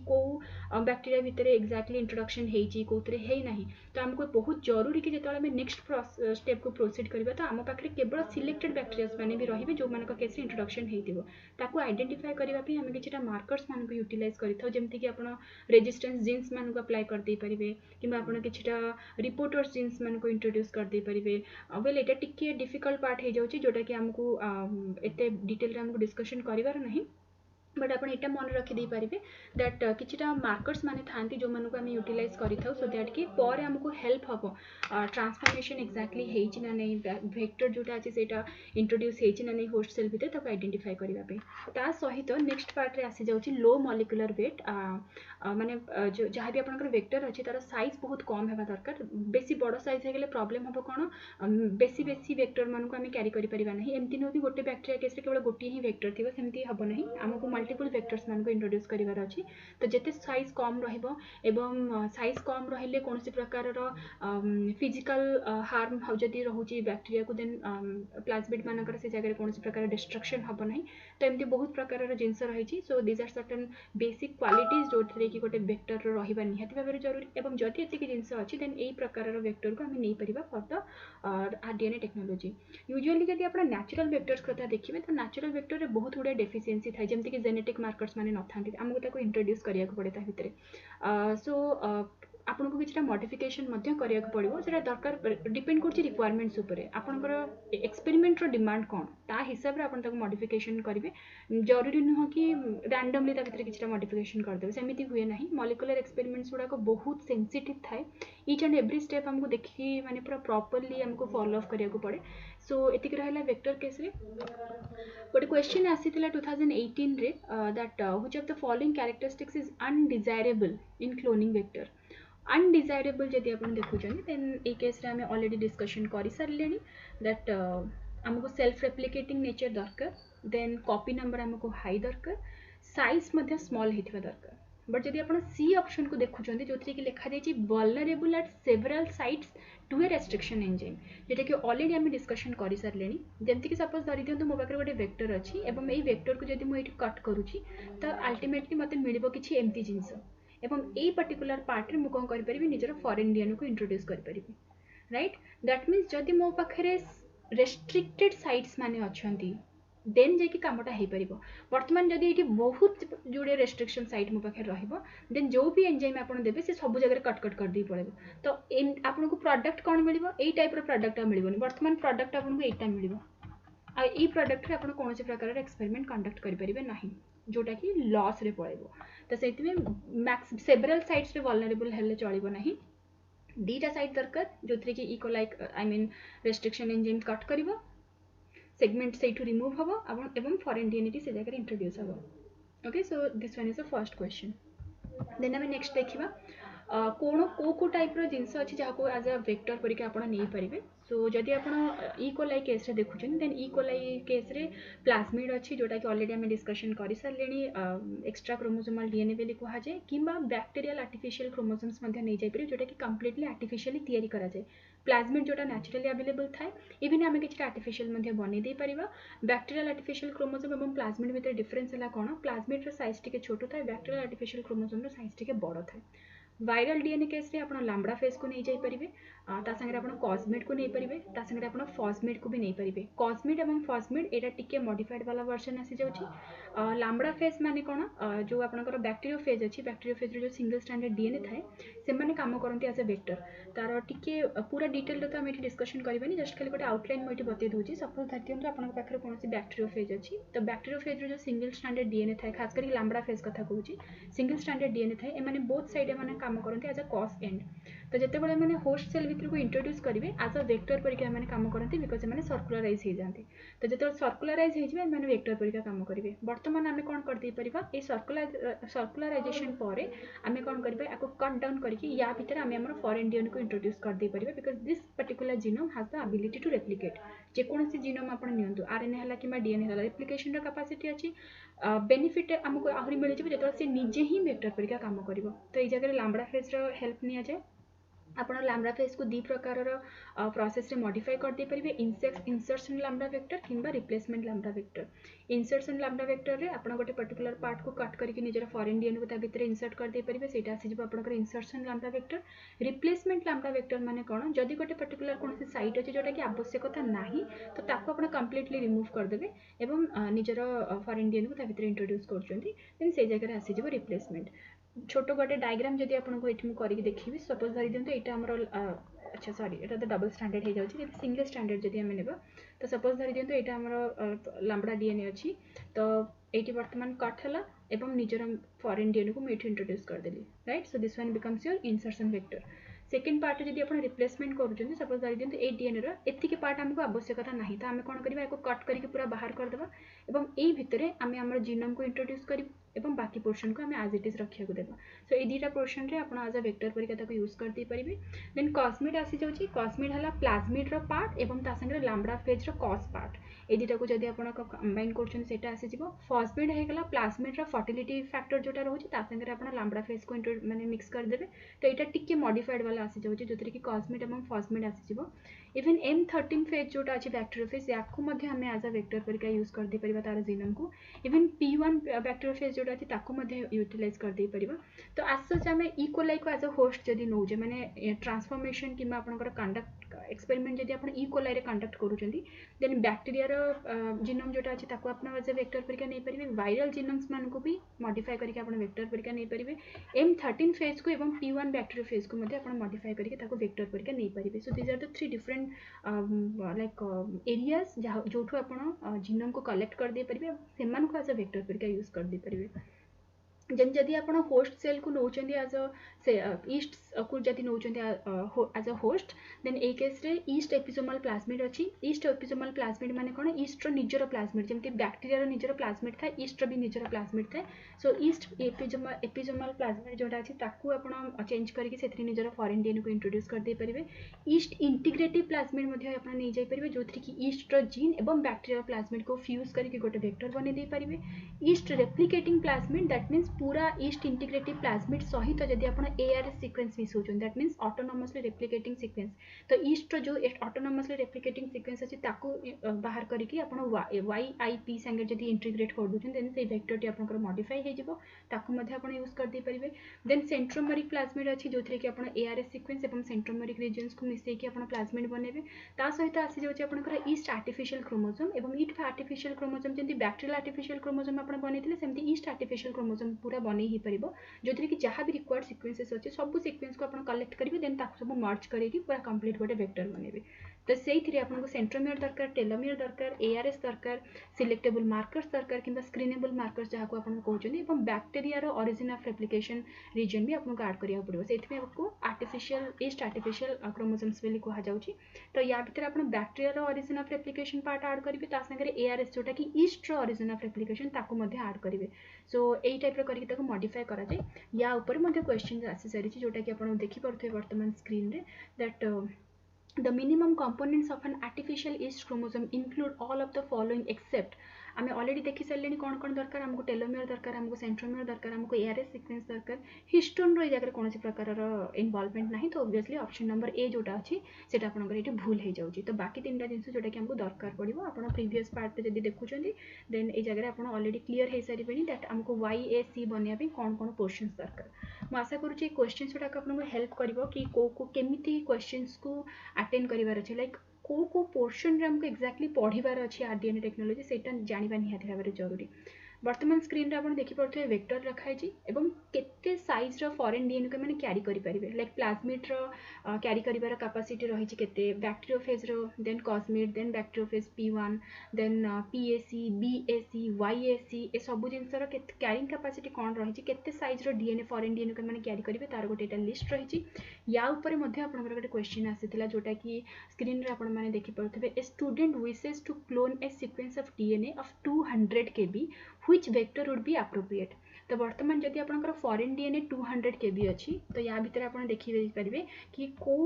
को बैक्टीरिया भितर एक्जाक्टली इंट्रोडक्शन हेची कोतरे हे नाही तो हमको बहुत जरूरी कि जेतले हमें नेक्स्ट स्टेप को प्रोसीड करबा तो आम पाखरे केवल सिलेक्टेड बैक्टीरियाज माने भी रहिबे जो मानक केस इंट्रोडक्शन हेतिबो ताको आइडेंटिफाई करबा पे हमें किछटा मार्कर्स मान को यूटिलाइज करिथौ जेमति कि आपण रेजिस्टेंस जीन्स मान को अप्लाई कर दे परिबे किबा आपण किछटा रिपोर्टर्स जीन्स मान को इंट्रोड्यूस कर दे परिबे वेल एटा टिके डिफिकल्ट पार्ट हे जाउची जोटा कि हमको एते डिटेल रे हमको डिस्कशन करिवार नहीं बट आप यहाँ मन रखिदे पारे दैट किछटा मार्कर्स माने थांती जो मानक आम यूटिलाइज करिथाउ सो दैट कि पर हमको हेल्प हम ट्रांसफॉर्मेशन एक्जाक्टली हेची ना नहीं वेक्टर जोटा अछि सेटा इंट्रोड्यूस हेची ना नहीं होस्ट सेल भितर ताको आइडेंटिफाई करबा पे ता सहित नेक्स्ट पार्ट रे आसी जाउची लो मॉलिक्यूलर वेट माने जो जहाँ भी आपनकर वेक्टर अछि तार साइज बहुत कम हेबा दरकार बेसी बड़ साइज हे गेले प्रॉब्लम हबो कोन बेसी बेसी वेक्टर मान को आम क्यारी करि परिबा नहीं एमती नो कि गोटे बैक्टीरिया केस रे केवल गोटे ही वेक्टर थिबो सेमती हबो नहीं हमको मल्टीपल वेक्टर्स मान को इंट्रोड्यूस करिवार अछि तो जेते साइज कम रहिबो एवं साइज कम रहिले कोनोसी प्रकार रो फिजिकल हार्म हो जदी रहउची बैक्टीरिया को देन प्लाज्मिड मानकर से जगह कोनोसी प्रकार डिस्ट्रक्शन हबो नहीं तो एमती बहुत प्रकार रो जिंस रहिची so these are certain basic qualities जोथरे कि गोटे वेक्टर रो रहिबा निहाती भाबरे जरूरी एवं जदी एतिक जिंस अछि देन एई प्रकार रो वेक्टर को हम नै परिबा for the rDNA technology usually जदी आपण नेचुरल वेक्टर्स कथा देखिबे तो नेचुरल वेक्टर रे बहुत गुडे डेफिशिएंसी थाय जेमति कि जेनेटिक मार्कर्स माने नथांती हमको ताको इंट्रोड्यूस करिया को पड़े ता भितरे सो आपन को किछटा मॉडिफिकेशन मध्य करिया को पड़िबो सेटा दरकार डिपेंड करछि रिक्वायरमेंट्स ऊपर आपनकर एक्सपेरिमेंट रो डिमांड कोन ता हिसाब रे आपन ताको मॉडिफिकेशन करिवे जरूरी न कि रैंडमली ता भितरे किछटा मॉडिफिकेशन कर देबे सेमिति हुए नाही मॉलिक्यूलर एक्सपेरिमेंट्स गुडा को बहुत सेंसिटिव थाय ईच एंड एवरी स्टेप हमको देखि माने पूरा प्रॉपर्ली हमको फॉलो अप करिया को पड़े सो एतिक रहला वेक्टर केस रे गोटे क्वेश्चन आसीथिला 2018 रे that which of the following characteristics is undesirable in cloning vector undesirable जदि आपण देखुछन देन ए केस रे हमें ऑलरेडी डिस्कशन करि सारलेनी दैट हमको सेल्फ रेप्लिकेटिंग नेचर दरकार देन कॉपी नंबर हमको हाई दरकार साइज मध्ये स्मॉल हेथिबा दरकार बट जदि आपण सी ऑप्शन को देखुछन जोथि कि लिखा जाय छि vulnerable at several sites to a restriction enzyme जेटा कि ऑलरेडी हम डिस्कशन करि सारलेनी जेमति कि सपोज धरि दियंतु मो पाखरे गोटे वेक्टर अछि एवं एई वेक्टर को जदि मो एठी कट करूछि त अल्टीमेटली मते मिलिबो किछि एम्ति जिंस एवं एई पर्टिकुलर पार्ट रे मु कोन करि परिबि निजर फॉरेन डीएनए को इंट्रोड्यूस करि परिबि राइट दैट मींस जदि मो पाखरे रेस्ट्रिक्टेड साइट्स माने अछंती देन जे कि कामटा हे परिबो वर्तमान जदि एठी बहुत जुडे रेस्ट्रिक्शन साइट मो पाखे रहइबो देन जो भी एंजाइम आपण देबे से सब जगह कट कर दी पड़ेबो तो आपण को प्रोडक्ट कोन मिलिबो एई टाइप रो प्रोडक्ट मिलिबोनी वर्तमान प्रोडक्ट आपण को एटा मिलिबो आ ई प्रोडक्ट रे आपण कोनोसी प्रकार रे एक्सपेरिमेंट कंडक्ट करि परिबे नाही जोटा कि लॉस रे पळेबो तो सेति में मैक्स सेवरल साइट्स रे वल्नरेबल हेले चलिबो नाही दीटा साइट दरकार जोथरे कि E coli I mean restriction enzyme cut करिवो सेगमेंट से रिमूव हम एवं फॉरेन डीएनए से जगह इंट्रोड्यूस हम okay so this one is the first question then हमें नेक्स्ट देखिबा कोन को टाइप रो जिंस अछि जाको एज अ वेक्टर परिके आपण नै परिबे सो जदि आपण इकोलाई केस रे देखुछन देन इकोलाई केस रे प्लाज्मिड अछि जोटा कि ऑलरेडी हम डिस्कशन करि सारलेनी एक्स्ट्रा क्रोमोसोमल डीएनए बेली कहा जाय किबा बैक्टीरियल आर्टिफिशियल क्रोमोसोम्स मध्ये नै जाय परिबे जोटा कि कंप्लीटली आर्टिफिशियली तयारी करा जाय प्लाज्मिड जोटा नेचुरली अवेलेबल थाए इवन आमे किछि आर्टिफिशियल मध्ये बनै दे परिबा बैक्टीरियल आर्टिफिशियल क्रोमोसोम एवं प्लाज्मिड भितर डिफरेंस हला कोन प्लाज्मिड रो साइज टिके छोटो थाए बैक्टीरियल आर्टिफिशियल क्रोमोसोम रो साइज टिके बड़ थाए वायरल डीएनए केस रे आपण लैम्बडा फेज को नै जाय परिबे ता संगे आपण कॉस्मिड को नै परिबे ता संगे आपण फॉस्मिड को भी नै परिबे कॉस्मिड एवं फॉस्मिड एटा टिके मॉडिफाइड वाला वर्जन आसी जाउची लैम्बडा फेज माने कोन जो आपनकर बैक्टीरियोफेज अछि बैक्टीरियोफेज रो जो सिंगल स्ट्रैंडेड डीएनए थाए से माने काम करंती एज अ वेक्टर तार टिके पूरा डिटेल रे तो हम एठी डिस्कशन करबानी जस्ट खाली गोटे आउटलाइन म एठी बतै दोची सपोज दैट हम आपन पाखरे कोनोसी बैक्टीरियोफेज अछि तो बैक्टीरियोफेज रो जो सिंगल स्ट्रैंडेड डीएनए थाए खास करी लैम्बडा फेज कथा कहूची सिंगल स्ट्रैंडेड डीएनए थाए ए माने बोथ साइड माने काम करंती एज अ कॉस एंड तो जते बळे माने होस्ट सेल भितर को इंट्रोड्यूस करिवे एज अ वेक्टर परिका माने काम करंती बिकॉज़ माने सर्कुलराइज हे जानते तो जते सर्कुलराइज हे जिवे माने वेक्टर परिका काम करिवे वर्तमान आमे कोन कर दे परिबा ए सर्कुलराइजेशन परे आमे कोन करिबा एको कट डाउन करके या भितर आमे हमर फॉरेन डीएनए को इंट्रोड्यूस कर दे परिबा because this particular genome has the ability to replicate जे कोनसी जीनोम आपण नियंतु आरएनए हला किबा डीएनए हला रेप्लिकेशन रो कैपेसिटी अछि बेनिफिट हमको आहुरी मिले जे जते से निजे ही वेक्टर परिका काम करिवो तो ए जगह लैम्बडा फेज रो हेल्प निया जाय ଆପଣ ଲାମ୍ଡ଼ା ଫେଜ୍କୁ ଦୁଇ ପ୍ରକାରର ପ୍ରୋसेसରେ मॉडिफाई कर दे परिबे इंसर्शन लाम्बडा वेक्टर किंबा replacement lambda vector. Insertion lambda vector रे आपण गोटे पर्टिकुलर पार्ट को कट करके निजर फॉरेन डीएनए को ता भितर इंसर्ट कर दे परिबे, सेटा आसी जिवो आपनकर insertion lambda vector. Replacement lambda vector माने कोन, जदि गोटे पर्टिकुलर कोनसी साइट अछि जोटा कि आवश्यकता नाही तो ताको आपण कंप्लीटली रिमूव कर देबे एवं निजर फॉरेन डीएनए को ता भितर इंट्रोड्यूस करचोंती, देन से जगह रे आसी जिवो रिप्लेसमेंट। छोट गोटे डायग्राम जदि आपको ये करके देखी, सपोज धरी दिखाँ यहाँ अच्छा सॉरी ये तो डबल स्टैंडर्ड हो जाए, सिंगल स्टैंडर्ड जदि आम नेबा तो सपोज धरी दिखाँ यहाँ आमर लाम्बडा डीएनए अच्छी, तो ये बर्तमान कट है एवं निजर फॉरेन डीएनए को मुझे इंट्रोड्यूस करदेली, right. So this one becomes your insertion vector. Second part जब आप रिप्लेसमेंट करुँच, सपोज धरी दिखाँ ये डीएनए एतिक पार्ट आमको आवश्यकता नहीं, तो आम कौन करवा कट करके पूरा बाहर करदे एवं यही भितर आम आम जीनोम को इंट्रोड्यूस कर एवं बाकी पोर्शन को आम आज इट इज रखा देवा। सो ये दुटा पोर्शन रे आप आज अ वेक्टर परिका यूज कर दे पारिबे। देन कॉस्मिड आसी जाउची, कॉस्मिड हला प्लाज्मिड रो पार्ट एवं ता संगे लाम्बडा फेज रो कॉस पार्ट, ए दुटा को जदि आपण कंबाइन करछन सेटा आसी जिवो। फॉस्मिड हे गला प्लाज्मिड रो फर्टिलिटी फैक्टर जोटा रहउची ता संगे आपण लाम्बडा फेज को माने मिक्स कर देबे, तो एटा टिके मॉडिफाइड वाला आसी जाउची जोतरे कि कॉस्मिड एवं फॉस्मिड आसी जिवो। इवन M13 फेज जोटा अछि बैक्टीरियोफेज याकू मध्ये हमें एज अ वेक्टर परिका यूज कर दे परिबा तार जीनोम को। इवन P1 बैक्टीरियोफेज जोटा अछि ताकू मध्ये यूटिलाइज कर दे परिबा। तो आसो हमें ई कोलाई को एज अ होस्ट जदि नौजे माने ट्रांसफॉर्मेशन किंबा आपनकर कंडक्ट एक्सपेरिमेंट जदि आपण ई कोलाई रे कंडक्ट करूचंदी, देन बैक्टीरिया रो जीनोम जोटा अछि ताकू आपण एज अ वेक्टर परिका नै परिबे। वायरल जीनोम्स मान को भी मॉडिफाई करके आपण वेक्टर परिका नै परिबे। M13 फेज को एवं P1 बैक्टीरियोफेज को मध्ये आपण मॉडिफाई करके ताकू वेक्टर परिका नै परिबे। So these are the three different like areas जो आपण जीनोम को कलेक्ट कर दे परिबे, सेमान को एज अ वेक्टर परिका यूज कर दे परिबे। जन जदि आपण होस्ट सेल को नौचंदी एज अ ईस्ट को जदि नौचंदी एज अ होस्ट, देन ए केस रे ईस्ट एपिसोमल प्लाज्मिड अछि। ईस्ट एपिसोमल प्लाज्मिड माने कोन, ईस्ट रो निजर प्लाज्मिड, जेमति बैक्टीरिया रो निजर प्लाज्मिड थाए, ईस्ट रो भी निजर प्लाज्मिड थाए। सो ईस्ट एपिसोमल प्लाज्मिड जोटा अछि ताकू आपण चेंज करके सेथि निजर फॉरेन डीएनए को इंट्रोड्यूस कर दे परिबे। ईस्ट इंटीग्रेटिव प्लाज्मिड मध्ये आपण नै जाय परिबे, जोथि कि ईस्ट रो जीन एवं बैक्टीरिया प्लाज्मिड को फ्यूज करके गोटे वेक्टर बने दे परिबे। Yeast replicating plasmid, that means पूरा ईस्ट इंटीग्रेटिव प्लाज्मिड सहित जदि आपण ARS सीक्वेंस मिसौछन, that means autonomously replicating sequence. तो ईस्ट रो जो ऑटोनोमसली रेप्लिकेटिंग सीक्वेंस अछि ताकू बाहर करके आपण YIP संगे जदि इंटीग्रेट कर दोछन, देन से वेक्टर टी आपनकर मॉडिफाई हे जिवो, ताकू मध्ये आपण यूज कर दे परिबे। देन सेंट्रोमेरिक प्लाज्मिड अछि जोथरे कि आपण ARS सीक्वेंस एवं सेंट्रोमेरिक रीजन्स को मिसै कि आपण प्लाज्मिड बनेबे। ता सहित आसी जाउछि आपनकर ईस्ट आर्टिफिशियल क्रोमोसोम एवं ईस्ट आर्टिफिशियल क्रोमोसोम, जेंति बैक्टीरियल आर्टिफिशियल क्रोमोसोम आपण बनेथिले सेमति ईस्ट आर्टिफिशियल क्रोमोसोम पूरा बनै ही परिबो, जोथरे कि जहाँ भी रिक्वायर्ड सीक्वेंसेस अछि सब सीक्वेंस को आपण कलेक्ट करिवे, देन ताकू सब मर्ज करके पूरा कंप्लीट गोटे वेक्टर बनेबे। तो सेइथिरे आपनको सेंट्रोमियर दरकार, टेलोमियर दरकार, ARS दरकार, सिलेक्टेबल मार्कर्स दरकार किंबा स्क्रीनेबल मार्कर्स जहाँ को आपण कहउछनी, एवं बैक्टीरिया रो ओरिजिन ऑफ रेप्लिकेशन रीजन भी आपनको ऐड करिया पड़िबो। सेइथिमे आपको आर्टिफिशियल ईस्ट आर्टिफिशियल क्रोमोसोम्स बेली कहा जाउछि। तो या भितर आपण बैक्टीरिया रो origin of replication part add करिवे, ता संगे ARS जोटा कि ईस्ट रो ओरिजिन ऑफ रेप्लिकेशन ताकू मध्ये ऐड करिवे। सो एई टाइप रो करके ताकू मॉडिफाई करा जाय। या ऊपर मध्ये क्वेश्चन आसी सारी जोटा कि आपण देखि परथे वर्तमान स्क्रीन रे, that the minimum components of an artificial yeast chromosome include all of the following except, आम ऑलरेडी देखी सारे कौन कौन दरकार, हमको टेलोमियर दरकार, हमको सेंट्रोमियर दरकार, हमको ARS सीक्वेंस दरकार, हिस्टोन रो जगह कौन प्रकार इनवॉल्वमेंट नहीं, तो ऑब्वियसली ऑप्शन नंबर ए जोटा अच्छी सेटा आपनकर ये भूल हो जाउची। तो बाकी तीनटा जिनस जोटा कि हमको दरकार पड़िबो, आपण प्रीवियस पार्ट जदि देखुचंदी देन ए जगह आपण ऑलरेडी क्लियर हो सारिबेनी दैट हमको YAC बनिया भी कौन कौन क्वेश्चंस दरकार। मु आशा करूची क्वेश्चंस जोटा आपनको हेल्प करिवो कि को केमिति क्वेश्चंस को अटेंड करिवार अछि, लाइक को पोर्शन रे हमको एक्जाक्टली पढ़िबार अछि आरडीएनए टेक्नोलॉजी, सेटा जानिबा निहाती भाबरे जरूरी। वर्तमान स्क्रीन रे आपण देखि पड़थि वेक्टर रखाइ छी एवं केते साइज रो फॉरेन डीएनए के माने कैरी करि परिबे, लाइक प्लाज्मिड रो कैरी करिबार कैपेसिटी रही छी केते, बैक्टीरियोफेज रो, then cosmid, then bacteriophage P1, then PAC, BAC, YAC, ए सब जिंस रो केते कैरिंग कैपेसिटी कोन रही छी, केते साइज रो डीएनए फॉरेन डीएनए के माने कैरी करिवे तार गोटे एटा लिस्ट रही छी। या ऊपर मध्ये आपनकर गोटे क्वेश्चन आसीतिला जोटा कि स्क्रीन रे आपण माने देखि पड़थबे, a student wishes to clone a sequence of DNA of 200 kb, which vector would be appropriate। तो बर्तमान जदि आपंकर फॉरेन डीएनए 200 KB अच्छी तो या भितर आप देखिपारे कि कौ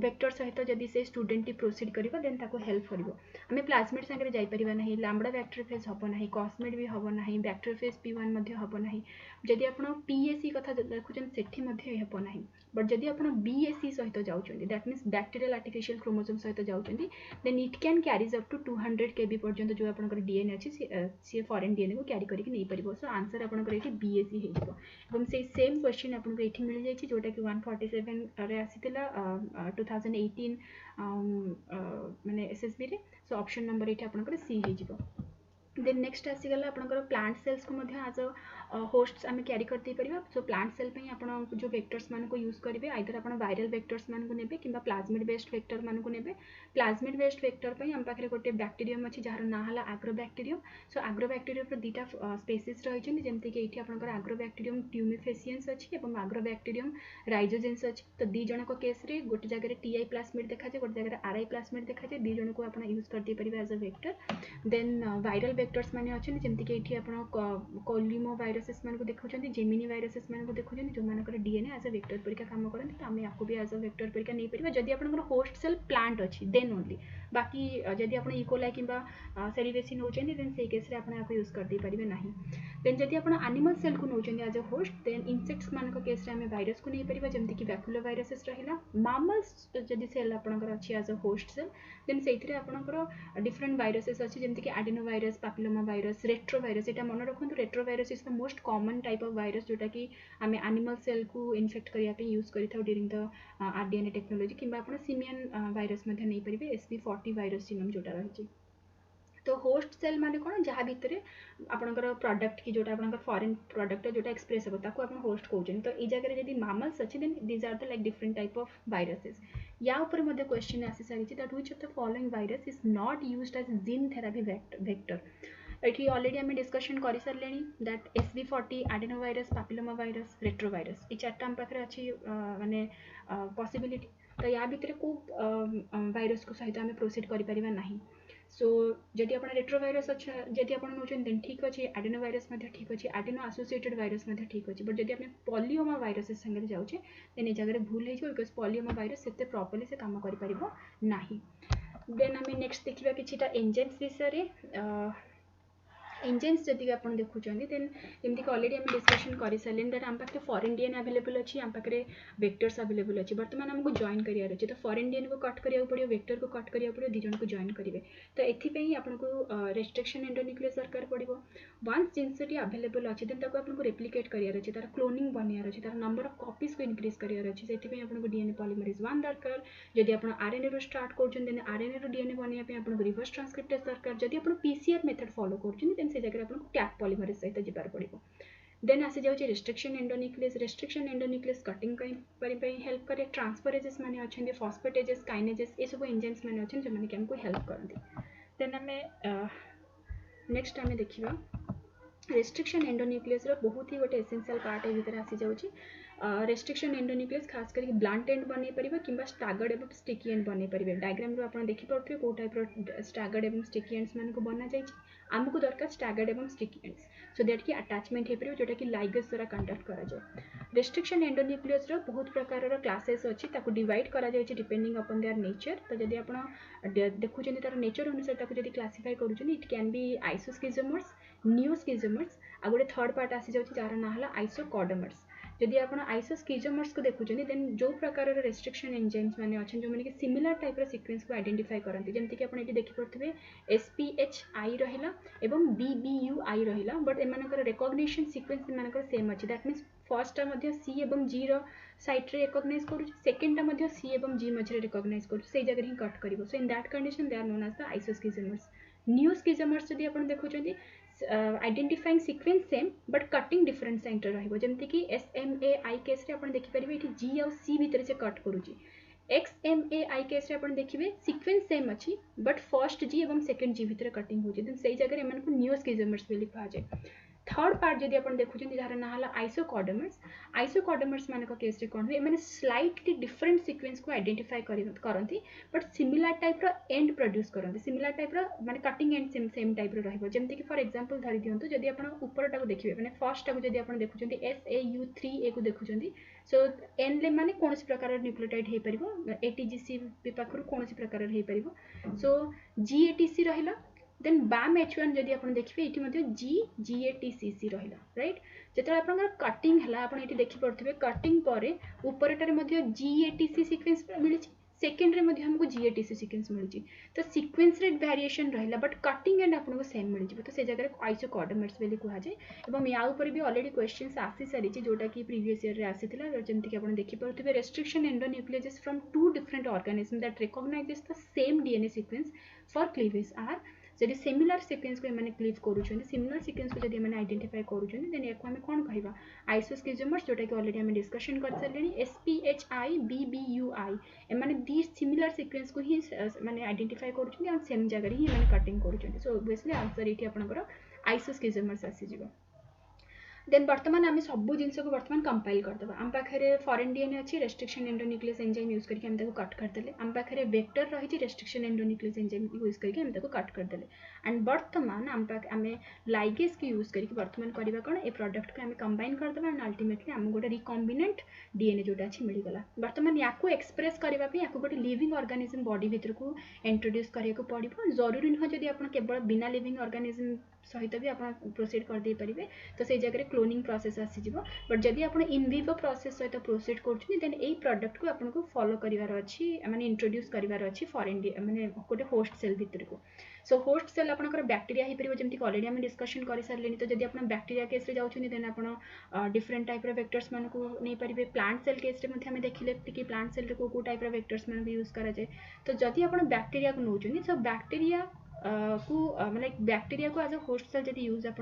वेक्टर सहित जदि से स्टूडेंट प्रोसीड कर देन ताको हेल्प कर आम प्लाजमिड सागर जापर ना लैम्बडा बैक्टेरियोफेज हम ना कॉस्मिड भी हम ना बैक्टेरियोफेज P1 हम ना जदि आप PAC कथा देखुं से हम ना बट जदि आप BAC सहित जाऊँगी that means bacterial artificial chromosome सहित जाऊँगी then it can carries up to 200 KB पर्यंत जो आप डीएनए अच्छी सी फॉरेन डीएनए को कैरी करके नहीं पार सो आंसर आपंकर ये BAC हो सेम क्वेश्चन आपको ये मिल जाए जोटा कि 147 रे आसीथिला 2018 माने SSB रे सो ऑप्शन नंबर ये आपंकर C हो देन नेक्स्ट आसीगला आपंकर प्लांट सेल्स को आज होस्ट्स आम कैरी करते पारिबा सो प्लांट सेल पे आपण जो वेक्टर्स मान को यूज करेंगे आइदर आप वायरल वेक्टर्स मान को नेबे कि प्लाज्मिड बेस्ड वेक्टर मान को नेबे प्लाज्मिड बेस्ड वेक्टर पे हम पाखे गोटे बैक्टेरियम अच्छी जार ना है आग्रोबैक्टेरियम सो आग्रोबैक्टेरियम दुईटा स्पेसीज रही जमीक ये आपंकर आग्रोबैक्टेरियम ट्यूमिफेसियंस अच्छी और आग्रोबैक्टेरियम राइजोजेंस अच्छी तो दी जन केस रे गोटे जगह TI प्लाज्मिड देखा जाए गोटे जगह RI प्लाज्मिड देखा जाए दी जन को आप यूज करते पारे as a vector then viral vectors माने अच्छे जमीक ये कोलिमो वायरसेस मान को देखुं जेमिनी वायरसेस मान को देखुं जो मानकर डीएनए एज अ वेक्टर परिका काम करते तो आम आपको भी एज अ वेक्टर परिका नहीं पार जदि आप होस्ट सेल प्लांट अच्छी देन ओनली बाकी जदि आप इकोलाई कि सेरिवेसिन होती देन से केस आप यूज करदे पारे ना देन जदि आप एनिमल सेल को नौकरी as a host then insects मान केस आम भाइरस को नहीं पार जमीक बैक्यूलो वायरसेस रहा मामल्स जदि सेल आपंकर अच्छी as a host cell then से आपंकर डिफरेंट वायरसेस अच्छी जमीक adenovirus papillomavirus retrovirus यहाँ मन रखु retrovirus is the most common type of virus जोटा कि आम एनिमल सेल को इन्फेक्ट करने यूज कर ड्यूरिंग द RDNA टेक्नोलोजी कि सिमियन वायरस नहीं पारे SV40 वायरस जीनोम जोटा रही तो होस्ट सेल माने कौन जहाँ भितर आपंकर प्रोडक्ट कि जोटा आपंकर फॉरेन प्रोडक्ट जोटा एक्सप्रेस हम ताको आपण होस्ट कहते तो ये जगह जब मामल्स अच्छे then these are the like different type of viruses या ऊपर मध्य क्वेश्चन आसी सारी that which of the following virus is not used as gene therapy vector ये ऑलरेडी आम डिस्कशन कर सारे that SV40 adenovirus papillomavirus retrovirus ये चार्टा आम पाखे अच्छी माने पॉसिबिलिटी तो या भितर को वायरस को सहित आम प्रोसीड करें ना सो जदि आप रेट्रो वायरस अच्छा जदि आप नौकरी देन ठीक अच्छे एडेनो वायरस ठीक अच्छे एडेनो एसोसिएटेड वायरस ठीक अच्छे बट जदि आप पॉलियोमा वायरस संगे जाऊे देन ये जगह भूल हो बिकज पॉलियोमा वायरस से प्रॉपर्ली से काम कर ना देन आम नेक्स्ट देखा कि एंजाइम्स विषय एंजाइम्स जदि आप देखुं देन जमीक ऑलरेडी आम डिस्कशन कर सारे दैट आम पाखे फॉरेन डीएनए अवेलेबल अच्छी आम पाखे वेक्टर्स अवेलेबल अच्छी बर्तमान आमको जॉइन करार अच्छे तो फॉरेन डीएनए को कट करा पड़ो वेक्टर को कट करा पड़ो दीजन को जॉइन करेंगे तो ये आपको रेस्ट्रिक्शन एंडोन्यूक्लियस दरकार पड़ो वन्स जिनसटी अवेलेबल अच्छे देन आपको रेप्लिकेट करार अच्छे तार क्लोनिंग बनार अच्छे तार नंबर ऑफ कॉपीज को इनक्रीज करार अच्छे से आपको डीएनए पॉलीमरेज 1 दरकार जदि आप RNA रो स्टार्ट कर RNA रो डीएनए बनाया आपको रिवर्स ट्रांसक्रिप्टेज दरकार जदि आप PCR मेथड फॉलो कर से जगह आपको कैप पॉलीमरेज सहित जीवार पड़ो देन आसी जाऊँगी रेस्ट्रिक्शन एंडोन्यूक्लियस कटिंग हेल्प करे ट्रांसफरेजेस माने अच्छे फॉस्फेटेजेस काइनेजेस ये सब एंजाइम्स माने अच्छे जो मैंने हमको हेल्प करती देन आम नेक्स्ट आम देखा रेस्ट्रिक्शन एंडोन्यूक्लियस बहुत ही गोटे एसेंशियल पार्ट भीतर आसी जाऊँगी रेस्ट्रिक्शन एंडोन्यूक्लियस खास करके ब्लंट एंड बन पार कि स्टागर्ड और स्टिकी एंड बन पारे डायग्राम रो आप देखिपे कौ टाइप स्टागर्ड और स्टिकी एंड्स मान को बना जाए आमको दरकार स्टागर्ड और स्टिकी एंड्स सो दैट कि अटैचमेंट हो पारे जोटा कि लाइगेज द्वारा कंडक्ट करा जाए रेस्ट्रिक्शन एंडोन्यूक्लियस रो बहुत प्रकार क्लासेस अच्छी डिवाइड करा जाए डिपेंडिंग अपन देयर नेचर तो जदि आप देखुं तार नेचर अनुसार जब क्लासीफाई करूँ इट कैन बी आइसोस्किजोमर्स नियोस्किजोमर्स आ गोटे थर्ड पार्ट आसी जाऊँगी जार ना है आइसोकॉडोमर्स जदि आप आइसोस्किजोमर्स को देखुं देन जो प्रकार रेस्ट्रिक्शन एंजाइम्स मैंने अच्छे जो मैंने सिमिलर टाइप सिक्वेंस को आइडेंटिफाई करते जमीक आप ये देखिपे SPHI रहा एवं BBUI रहा बट एम रिकग्निशन सिक्वेंस एम सेम अच्छी दैट मीन्स फर्स्टा C और G साइट रे रिकग्नाइज करूँ सेकेंडटा C और G मझे रिकग्नाइज करूँ से जगह ही कट कर so in that condition they are known as the isoschizomers neoschizomers जदि आप देखुं identifying sequence same but cutting different center रही कि SMAI केस रे आपण देखिपारे ये G और C भितर से कट करुँची XMAI केस रे आपण देखिए सिक्वेंस सेम अच्छी बट फर्स्ट G और सेकेंड G भितर कटिंग होची देन सही जगह एमन को नियोस्किजोमर्स बोली कहा जाए थर्ड पार्ट जदि आप देखुं जार ना है आइसोकॉडमर्स मान केस कौन हुए मैंने स्लाइटली डिफरेंट सिक्वेन्स को आइडेंटिफाई करती but similar type and produce करते सिमिलर टाइप माने कटिंग एंड सेम टाइप रही फॉर एग्जांपल धरी दिंतु जदि आप ऊपर देखिए मैंने फर्स्ट टाक जदि आप देखुं SAU3A को देखुं सो एन ले माने कौन प्रकार न्यूक्लियोटाइड हो पार ATGC पाखर कौन प्रकार हो पार सो GATC रहा देन BAM H1 जदि आप देखिए ये GATCC रहा राइट जो आप कटिंग है आप देखिपे कटिंग पर उपरटार GATC सिक्वेन्स मिली सेकेंड रे हमको GATC सिक्वेन्स मिली तो सिक्वेन्स रे वेरिएशन रहा बट कटिंग एंड आपको सेम मिल तो से जगह आइसोकॉडमर्स बोली कहुए और या ऊपर भी ऑलरेडी क्वेश्चंस आसी सारी जोटा कि प्रीवियस ईयर रे आसीथिला जमती आप देखिपे restriction endonucleases from 2 different organism that recognizes the same DNA sequence for cleavage are जब सिमिलर सिक्वेन्स को मैंने क्लीव करूँ सिमिलर सिक्वेन्स को जब मैंने आइडेंटिफाई करूँ देन या आम कौन कह आइसोस्किजोमर्स जोटा कि ऑलरेडी आम डिस्कशन कर सारे SPHI एमाने दी सिमिलर सिक्वेन्स को ही मैंने आइडेंटिफाई करूँ सेम जगह ही मैंने कटिंग करूँ सो ओबियसली आंसर ये आपंकर आइसोस्किजोमर्स आसीज देन बर्तमान आम सब जिनस को बर्तमान कंपाइल करदे आम पाखे फॉरेन DNA अच्छी रेस्ट्रिक्शन एंडोन्यूक्लियस एंजाइम यूज करके हम कट करदे आम पाखे वेक्टर रही रेस्ट्रिक्शन एंडोन्यूक्लियस एंजाइम यूज करके हम कट करदे एंड बर्तमान आम लाइगेज की यूज करके बर्तमान करवा कौन ए प्रोडक्ट को आम कंबाइन करदे एंड अल्टीमेटली आम गोटे रिकॉम्बिनेंट DNA जोटा अच्छी मिलगला बर्तमान या एक्सप्रेस करने या गोटे लिविंग ऑर्गेनिज्म बॉडी भीतर को इंट्रोड्यूस करने पड़ो जरूरी नुह जब आप केवल बिना लिविंग ऑर्गेनिज्म सहित भी आप प्रोसीड करदे पारे तो से जगह क्लोनिंग प्रोसेस आसीज बट जदि आप इन विवो प्रोसेस सहित प्रोसीड कर देन ए प्रोडक्ट को आपको फॉलो करार अच्छी माने इंट्रोड्यूस करार अच्छी फॉरेन माने गोटे होस्ट सेल भितर को सो होस्ट सेल आपंकर बैक्टेरिया हो पार जमीक ऑलरेडी आम डिस्कशन कर सारे तो जब आप बैक्टेरिया केस जाऊँगी देन आप डिफरेंट टाइप वेक्टर्स मान को नहीं पारे प्लांट सेल केस आम देखिले कि प्लांट सेल को टाइप वेक्टर्स मान यूज कराए तो जदि आप बैक्टेरिया को नौकरी सो बैक्टेरिया को मतलब बैक्टेरिया को एज अ होस्ट सेल जब यूज आप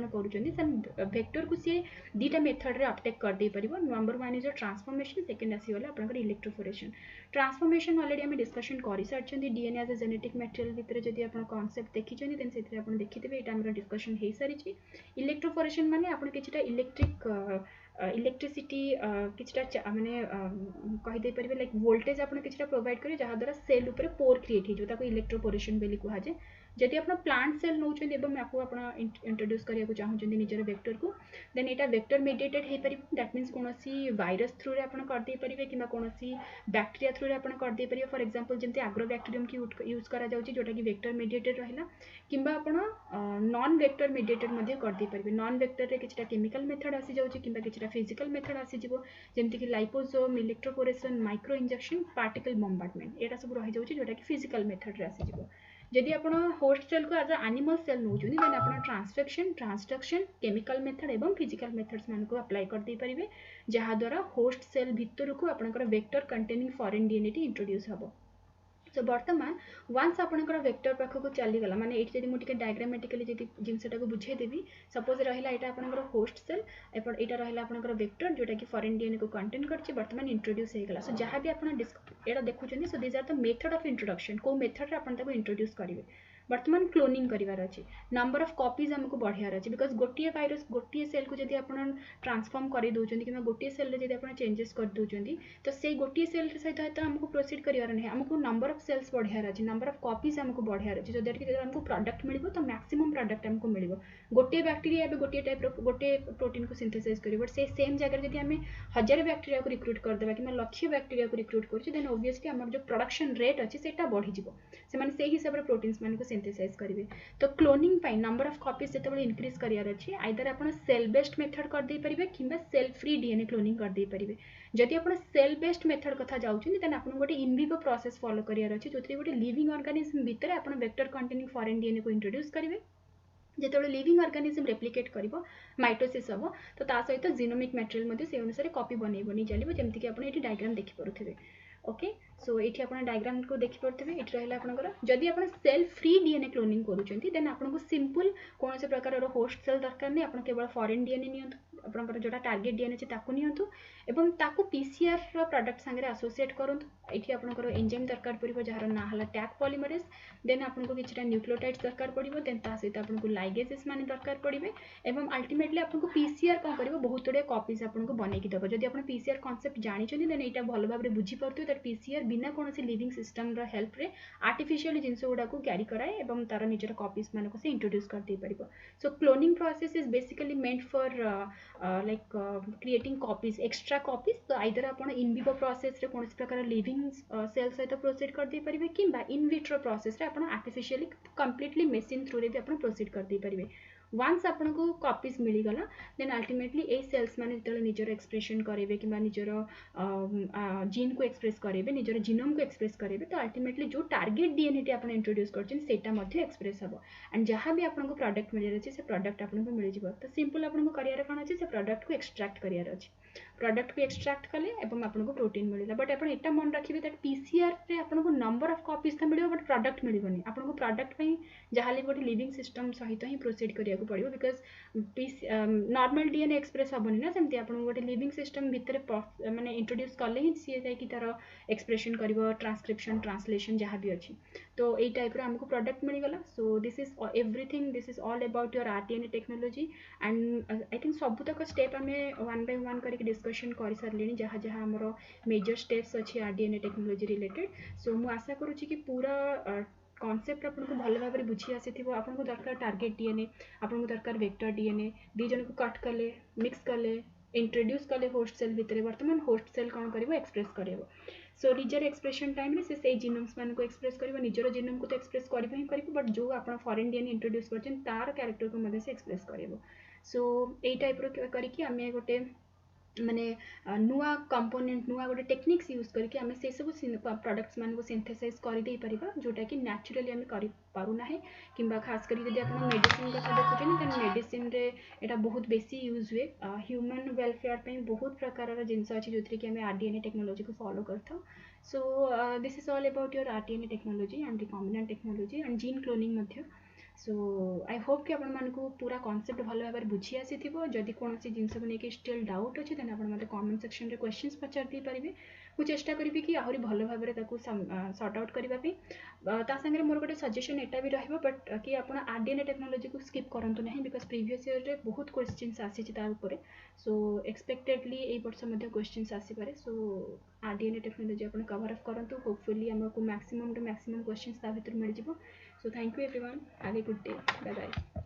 वेक्टर को सी दीटा मेथड रे अपटेक कर दे पारिबो नंबर 1 इज ट्रांसफॉर्मेशन सेकंड आसीगला आपनकर इलेक्ट्रोफोरेशन ट्रांसफॉर्मेशन ऑलरेडी आम डिस्कशन कर सारी DNA as a genetic material भितर जब आप कॉन्सेप्ट देखिए देन से आप देखिथे ये आम डिस्कशन हो सारी इलेक्ट्रोफोरेशन माने आप किछटा इलेक्ट्रिक इलेक्ट्रिसिटी किछटा माने कहीदे पारे लाइक वोल्टेज आप किछटा प्रोवाइड करें जहाँ द्वारा सेल उपर पोर क्रिएट हो इलेक्ट्रोफोरेशन बोली कहुए जदि आप प्लांट सेल नौ आपको इंट्रोड्यूस करने चाहते निजर वेक्टर को देन यहाँ वेक्टर मेडिएटेड हो पार दैट मीन्स कौन वायरस थ्रू आप करदे पारे कि कौन बैक्टेरिया थ्रू आप करदे पारे फॉर एग्जांपल जमी एग्रोबैक्टेरियम की यूज करा जोटा कि वेक्टर मेडिएटेड रहा कि नॉन वेक्टर मेडिएटेड करदे पारे नॉन वेक्टर रे किछटा केमिकल मेथड आसी जाउछि किंबा किछटा फिजिकल मेथड आसी जिवो जेमति कि liposome electroporation micro injection particle bombardment एटा सब रही जाउछि जोटा कि फिजिकल मेथड रे आसी जिवो जदि आप होस्ट सेल को as a animal cell now then आप ट्रांसफेक्शन ट्रांसडक्शन केमिकल मेथड एवं फिजिकल मेथड्स मान को अप्लाई कर दे पारिबे जहाँ द्वारा होस्ट सेल भितर को आपनकर vector containing foreign DNA introduce हबो सो बर्तमान वन्स आपनकर वेक्टर पाखक चलीगला माने ये जब मुझे डायग्रामेटिकली जब जिनटा को बुझेदेवी सपोज रहा यहाँ आपनकर होस्ट सेल यहाँ रहा आपनकर वेक्टर जोटा कि फॉरेन DNA को कंटेन करछि बर्तमान इंट्रोड्यूस होगला सो जहाँ भी आप देखुं so these are the method of introduction को मेथड आप इंट्रोड्यूस करेंगे बर्तमान क्लोनिंग करार अच्छी नंबर ऑफ कॉपीज आमको बढ़ियार अच्छे बिकज गोटे वायरस गोटे सेल को जब आप ट्रांसफॉर्म कर दौरान कि गोटे सेल जब आप चेंजेस कर दौरान तो से गोटे सेल सहित आमको प्रोसीड करार नहीं आमको नंबर ऑफ सेल्स बढ़ियार अच्छे नंबर ऑफ कॉपीज आमको बढ़ियार अच्छे जो दैट कि आमको प्रोडक्ट मिल तो मैक्सिमम प्रोडक्ट आमको मिल गोटे बैक्टेरिया गोटे टाइप गोटे प्रोटीन को सिंथेसाइज कर से सेम जगह जब आम 1000 बैक्टेरिया को रिक्रूट करदेवा कि लक्ष्य बैक्टेरिया को रिक्रूट कर देन ओबियसली आम जो प्रोडक्शन रेट अच्छे से बढ़ीज से हिसाब से प्रोटीन्स मान को सिंथेसाइज करेंगे तो cloning pi number of copies जिते इंक्रीज करार अच्छे आइदर आप सेल बेस्ड मेथड करदे पारे कि सेल फ्री DNA क्लोनिंग करदे पारे जदि आप सेल बेस्ड मेथड कथा जाउछन देन आपन गोटे इन विवो प्रोसेस फॉलो करार अच्छे जो गोटे लिविंग ऑर्गेनिज्म भितर आप वेक्टर कंटेनिंग फॉरेन DNA को इंट्रोड्यूस करेंगे जिते लिविंग ऑर्गेनिज्म रेप्लिकेट कर माइटोसिस हम तो ता सहित जीनोमिक मटेरियल से अनुसार कॉपी बन बनी चलो जमीक आप डायग्राम देखिपे ओके सो ये आप डायग्राम को देखिपे ये रहा आपंकर जदि आप सेल फ्री DNA क्लोनिंग करुँच देन आपको सिंपल कौन से प्रकार होस्ट सेल दरकार नहीं आप केवल फॉरेन DNA नि आपणकर जोटा टार्गेट डीएनए अछि ताकू नियंतु एवं ताकू पीसीआर रो प्रोडक्ट संगे एसोसिएट करंतु एठी आपणकर एंजाइम दरकार पड़िबो जहार ना हला टैग पॉलीमरेज देन आपनको किछटा न्यूक्लियोटाइड्स दरकार पड़िबो देन ता सहित आपनको लाइगेसेस माने दरकार पड़िबे एवं अल्टीमेटली आपनको पीसीआर कोन करिवो बहुत तोडे कॉपीज आपनको बनै कि दबो जदि आपण पीसीआर कांसेप्ट जानि छथि देन एटा भलो भाबरे बुझी परतु दैट पीसीआर बिना कोनोसी लिविंग सिस्टम रो हेल्प रे आर्टिफिशियल जिंस गुडा को कैरी कराए एवं तार निजर कॉपीज मानको से इंट्रोड्यूस कर दे परिबो so cloning process is basically meant for like creating copies extra copies तो आइदर आपण इन विवो प्रोसेस रे कोनोसी प्रकार लिविंग सेल सहित प्रोसीड कर दे परिबे किंबा इन विट्रो प्रोसेस रे आपण आर्टिफिशियली कंप्लीटली मशीन थ्रू रे भी आपण प्रोसीड कर दे परिबे वन्स आपन को कॉपीज मिली गला देन अल्टीमेटली ए सेल्स माने जतले निजर एक्सप्रेशन करेबे किबा निजर जीन को एक्सप्रेस करेबे निजर जीनोम को एक्सप्रेस करेबे तो अल्टीमेटली जो टार्गेट डीएनए टी आपन इंट्रोड्यूस करछन सेटा मध्ये एक्सप्रेस हबो एंड जहां भी आपन को प्रोडक्ट मिले अछि से प्रोडक्ट आपन को मिल जिवो तो सिंपल आपन को करियर कोन अछि से प्रोडक्ट को एक्सट्रैक्ट करियर अछि प्रोडक्ट को एक्सट्रैक्ट कले एवं आपन को प्रोटीन मिलिला बट आपन एटा मन रखिबे दैट पीसीआर रे आपन को नंबर ऑफ कॉपीज त मिलिबो बट प्रोडक्ट मिलिबोनी आपन को प्रोडक्ट पई जहाले गोटे लिविंग सिस्टम सहित ही प्रोसीड करिया को पड़िबो बिकॉज नॉर्मल डीएनए एक्सप्रेस हबोनी ना सेमती आपन गोटे लिविंग सिस्टम भितर माने इंट्रोड्यूस करले ही सी जाय कि तार एक्सप्रेशन करिवो ट्रांसक्रिप्शन ट्रांसलेशन जहां भी अछि तो एई टाइप रो हमको प्रोडक्ट मिल गला so this is everything this is all about your rDNA technology and I think सब तक स्टेप हमें वन बाय वन करके डिस्कशन कर सारलेनी जहाँ जहाँ हमर मेजर स्टेप्स अच्छी आरडीएनए टेक्नोलॉजी रिलेटेड सो मु आशा करूची कि पूरा कॉन्सेप्ट आपको भल भाव में बुझी आसी आपको दरकार टार्गेट डीएनए आपको दरकार वेक्टर डीएनए दी जन को कट कले मिक्स कले इंट्रोड्यूस कले होस्ट सेल भितर बर्तमान होस्ट सेल कौन कर एक्सप्रेस कर सो निजर एक्सप्रेशन टाइम से जीनोम्स मान को एक्सप्रेस कर निजर जीनोम को तो एक्सप्रेस कर बट जो आप फॉरेन डीएनए इंट्रोड्यूस कर तार कैरेक्टर को मध्य से एक्सप्रेस कर सो यही टाइप करके आम गोटे माने नुआ कंपोनेंट नुआ गोटे टेक्निक्स यूज करके आम से सब प्रोडक्ट्स मान को सिंथेसाइज कर दे परिबा जोटा कि नेचुरली आम कर पारू ना कि खास कर जब आप मेडिसिन कथा देखुचे देन मेडिसिन रे एटा बहुत बेसी यूज हुए ह्यूमन वेलफेयर पे बहुत प्रकार जिनस अच्छी जो कि आम आरडीएनए टेक्नोलॉजी को फॉलो करता सो this is all about your rDNA technology and recombinant technology and gene cloning Madhya so I hope कि आपण मानकु पूरा कॉन्सेप्ट भल भाव बुझी आसी जदि कौन जिनस को लेकिन स्टिल डाउट अच्छे देन आपण मते कमेंट सेक्शन रे क्वेश्चंस पचार दी परिबे मु चेष्टा करिबि कि आहुरी भल भाव में ताकू सॉर्ट आउट करबा पे ता संगे मोर गोटे सजेशन एटा भी रहबो बट कि आपण आरडीएनए टेक्नोलॉजी को स्किप करंतु नहीं बिकॉज प्रीवियस ईयर रे बहुत क्वेश्चंस आसी ता ऊपर सो एक्सपेक्टेडली ए वर्ष मध्ये क्वेश्चंस आसी पारे सो आरडीएनए टेक्नोलॉजी आपण कवर अप करंतु होपफुली हमको मैक्सिमम टू मैक्सिमम क्वेश्चंस ता भीतर मिल जिवो so thank you everyone have a good day bye bye